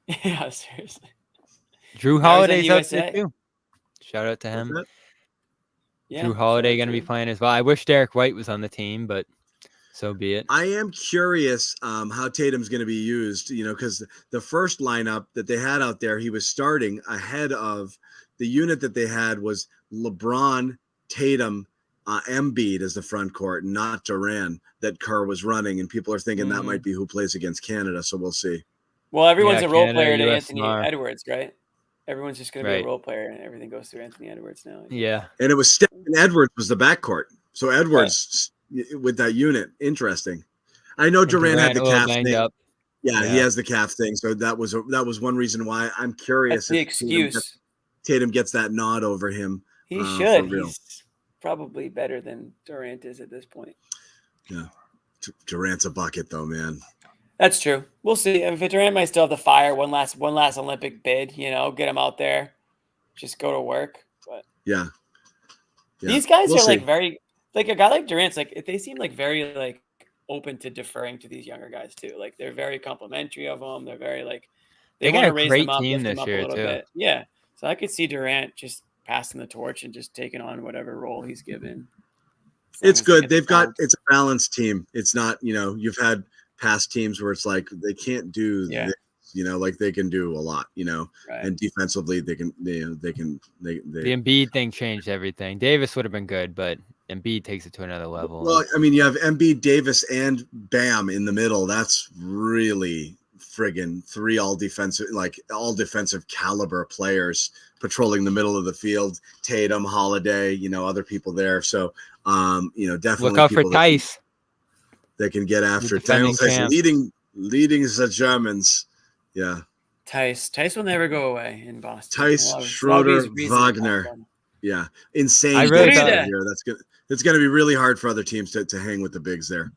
Yeah, seriously. Drew Now he's on Holiday's out there USA. too. Shout out to him. Yeah, Drew shout Holiday out going to be Drew. playing as well. I wish Derek White was on the team, but so be it. I am curious how Tatum's going to be used, you know, because the first lineup that they had out there, he was starting ahead of the unit that they had was LeBron, Tatum, Embiid as the front court, not Durant that Kerr was running. And people are thinking that might be who plays against Canada. So we'll see. Well, everyone's Yeah, a role Canada, player to US Anthony tomorrow. Edwards, right? Everyone's just going to be Right. a role player, and everything goes through Anthony Edwards now. Yeah. And it was Stephen Edwards was the backcourt. So Edwards with that unit. Interesting. I know And Durant had the a little calf banged thing. up. Yeah, he has the calf thing. So that was one reason why I'm curious That's the if excuse. Tatum gets that nod over him. He For should. real. He's probably better than Durant is at this point. Yeah. Durant's a bucket though, man. That's true. We'll see. If Durant might still have the fire, one last Olympic bid, you know, get him out there, just go to work. But Yeah. these guys We'll are see. like very, like a guy like Durant's like, they seem like very like open to deferring to these younger guys too. Like they're very complimentary of them. They're very like, They want got to a raise great them up, team lift them this up a year, little too. bit. Yeah. So I could see Durant just passing the torch and just taking on whatever role he's given. It's good. They've got it's a balanced team. It's not, you know, you've had past teams where it's like they can't do this, you know, like they can do a lot, you know, and defensively they can the Embiid thing changed everything. Davis would have been good, but Embiid takes it to another level. Well, I mean, you have Embiid, Davis, and Bam in the middle. That's really friggin' three all defensive caliber players patrolling the middle of the field. Tatum, Holiday, you know, other people there. So, you know, definitely look out for Tice. They can get after it. defending champ. leading the Germans. Yeah. Tice will never go away in Boston. Tice, Schroeder, Wagner. Yeah. Insane. I really games thought- out here. It's going to be really hard for other teams to hang with the bigs there.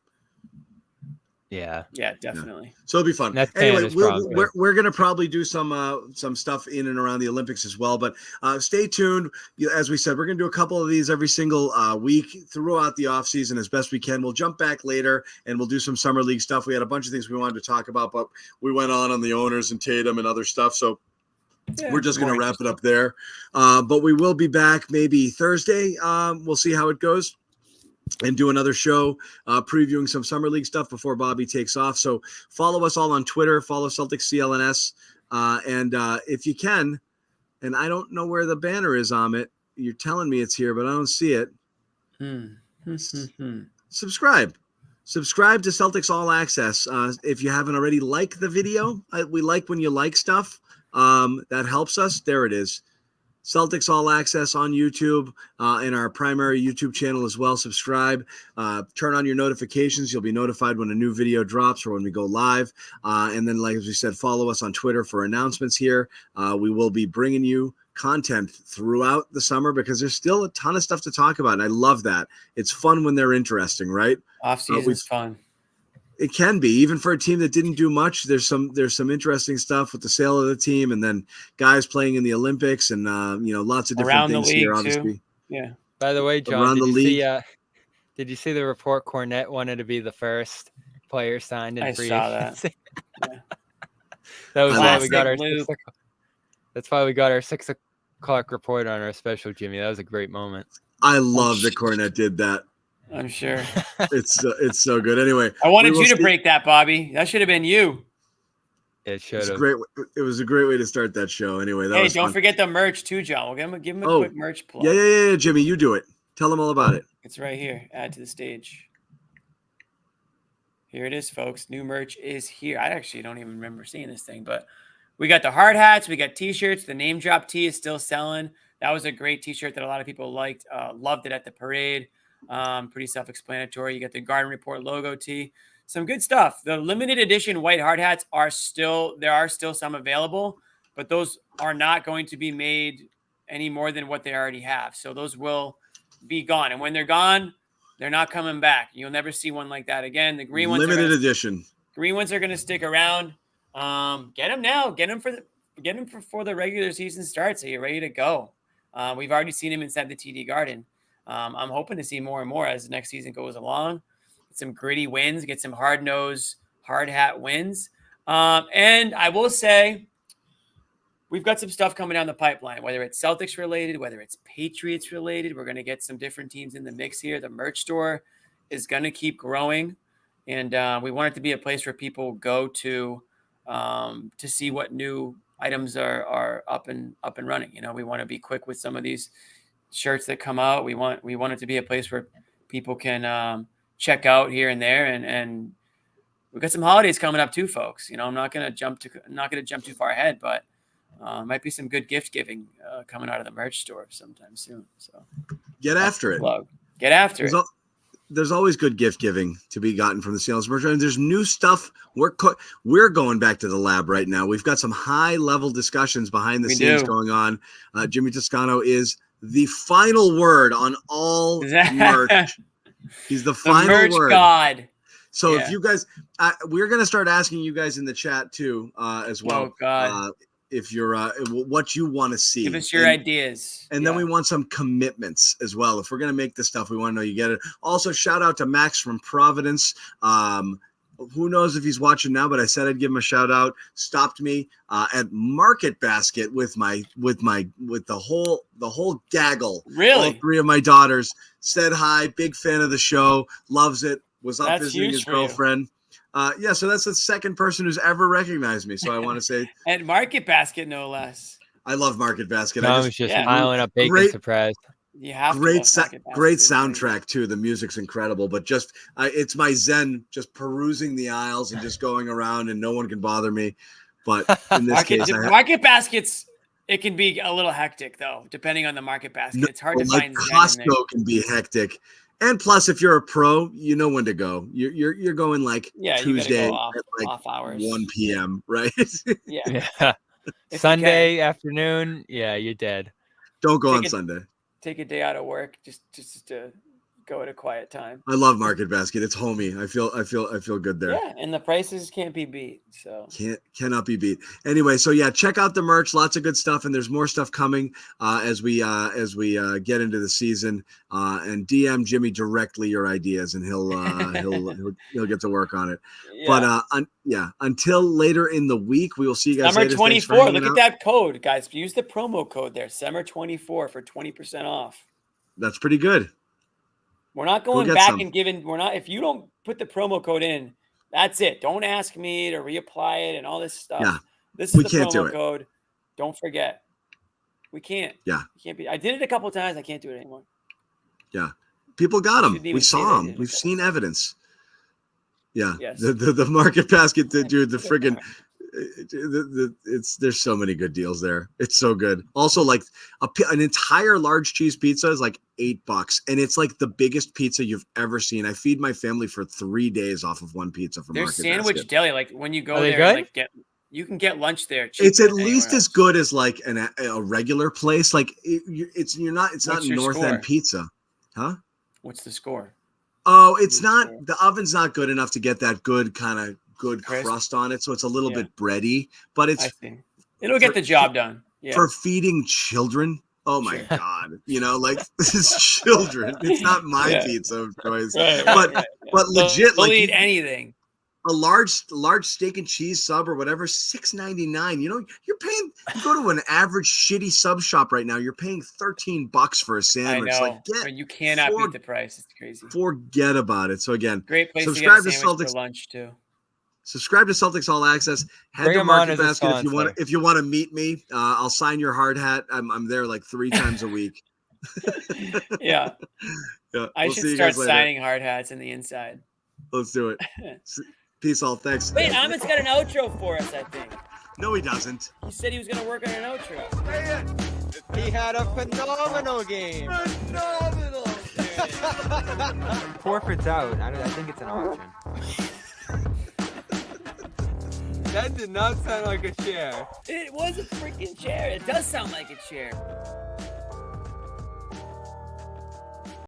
Yeah. Yeah, definitely. So it'll be fun. That's Anyway, Canada's we're going to probably do some stuff in and around the Olympics as well. But stay tuned. As we said, we're going to do a couple of these every single week throughout the offseason as best we can. We'll jump back later and we'll do some summer league stuff. We had a bunch of things we wanted to talk about, but we went on the owners and Tatum and other stuff. So we're just going to wrap it up there. But we will be back maybe Thursday. We'll see how it goes. And do another show previewing some summer league stuff before Bobby takes off. So follow us all on Twitter. Follow Celtics CLNS. And if you can, and I don't know where the banner is, Amit. You're telling me it's here, but I don't see it. Subscribe. Subscribe to Celtics All Access. If you haven't already, like the video. We like when you like stuff. That helps us. There it is. Celtics All Access on YouTube and our primary YouTube channel as well. Subscribe, turn on your notifications. You'll be notified when a new video drops or when we go live. And then, like as we said, follow us on Twitter for announcements here. We will be bringing you content throughout the summer because there's still a ton of stuff to talk about. And I love that. It's fun when they're interesting, right? Off-season's fun. It can be, even for a team that didn't do much. There's some interesting stuff with the sale of the team, and then guys playing in the Olympics, and lots of different things here. Obviously, yeah. By the way, John, did you see the report? Cornette wanted to be the first player signed in free agency. Yeah. That was why we got our. That's why we got our 6 o'clock report on our special, Jimmy. That was a great moment. I love that Cornette did that. I'm sure. It's so good. Anyway, I wanted you to break that, Bobby. That should have been you. It should have. It was a great way to start that show. Anyway, hey, don't forget the merch too, John. We'll give him a quick merch plug. Yeah, Jimmy, you do it. Tell them all about it. It's right here. Add to the stage. Here it is, folks. New merch is here. I actually don't even remember seeing this thing, but we got the hard hats. We got T-shirts. The name drop tee is still selling. That was a great T-shirt that a lot of people liked. Loved it at the parade. Pretty self-explanatory. You got the Garden Report logo tee. some good stuff. The limited edition white hard hats are still some available, but those are not going to be made any more than what they already have. So those will be gone. And when they're gone, they're not coming back. You'll never see one like that again. The green ones, limited edition. Green ones are going to stick around. Get them now. Get them before the regular season starts. So you're ready to go. We've already seen them inside the TD Garden. I'm hoping to see more and more as the next season goes along. Get some gritty wins. Get some hard-nosed, hard hat wins. And I will say, we've got some stuff coming down the pipeline, whether it's Celtics related, whether it's Patriots related. We're going to get some different teams in the mix here. The merch store is going to keep growing, and we want it to be a place where people go to see what new items are up and running. We want to be quick with some of these shirts that come out. We want it to be a place where people can check out here and there, and we've got some holidays coming up too, folks. I'm not going to jump too far ahead, but might be some good gift giving coming out of the merch store sometime soon. So get after it. Get after it. There's always good gift giving to be gotten from the CLNS merch. And there's new stuff. We're going back to the lab right now. We've got some high level discussions behind the scenes going on. Jimmy Toscano is the final word on all merch. He's the final merch word. God. So if you guys, we're going to start asking you guys in the chat too, as well. Oh God. If you're what you want to see, give us your ideas, and then we want some commitments as well. If we're gonna make this stuff, we want to know you get it. Also, shout out to Max from Providence. Who knows if he's watching now, but I said I'd give him a shout out. Stopped me at Market Basket with the whole gaggle. Really, all three of my daughters said hi. Big fan of the show, loves it. Was up visiting his girlfriend. So that's the second person who's ever recognized me. So I want to say, and Market Basket, no less. I love Market Basket. I was just piling up bacon surprise. You have great soundtrack too. The music's incredible, but just it's my zen, just perusing the aisles and just going around, and no one can bother me. But in this case, Market Baskets, it can be a little hectic though, depending on the Market Basket. It's hard to find. Costco can be hectic. And plus, if you're a pro, you know when to go. You're going like Tuesday at like off hours. 1 p.m. right? Yeah. Sunday afternoon, you're dead. Don't go on Sunday. Take a day out of work just to go at a quiet time. I love Market Basket. It's homey. I feel good there. Yeah, and the prices can't be beat. So cannot be beat. Anyway, so check out the merch. Lots of good stuff, and there's more stuff coming as we get into the season. And DM Jimmy directly your ideas, and he'll get to work on it. Yeah. But until later in the week, we will see you guys. Summer 24. Look at that code, guys. Use the promo code there. Summer 24 for 20% off. That's pretty good. We're not going back and giving. If you don't put the promo code in, that's it. Don't ask me to reapply it and all this stuff. Yeah, this is the promo code. Don't forget. We can't. Yeah. We can't be. I did it a couple of times. I can't do it anymore. Yeah. People got them. We saw them. We've seen evidence. Yeah. Yes. The Market Basket, dude, the friggin' there's so many good deals there. It's so good. Also, like an entire large cheese pizza is like $8, and it's like the biggest pizza you've ever seen. I feed my family for 3 days off of one pizza from Market Basket. Sandwich deli. Like when you go there, you can get lunch there. It's at least as good as like a regular place. Like it's not North End pizza, huh? What's the score? Oh, it's not. The oven's not good enough to get that good kind of crust on it, so it's a little bit bready, but it'll get the job done. Yeah. For feeding children. Oh my God. Like this is children. It's not my pizza of choice. But legit, they'll eat anything. A large steak and cheese sub or whatever, $6.99. You're paying. You go to an average shitty sub shop right now. You're paying $13 for a sandwich. I know. You cannot beat the price. It's crazy. Forget about it. So again, great place subscribe to get a sandwich Celtics for lunch too. Subscribe to Celtics All Access. Head to Market Basket if you want to meet me. I'll sign your hard hat. I'm there like 3 times a week. Yeah. I should start signing hard hats in the inside. Let's do it. Peace all. Thanks. Wait, Amit's got an outro for us, I think. No, he doesn't. He said he was going to work on an outro. He had a phenomenal game. Forfeit's out. I think it's an auction. That did not sound like a chair. It was a freaking chair. It does sound like a chair.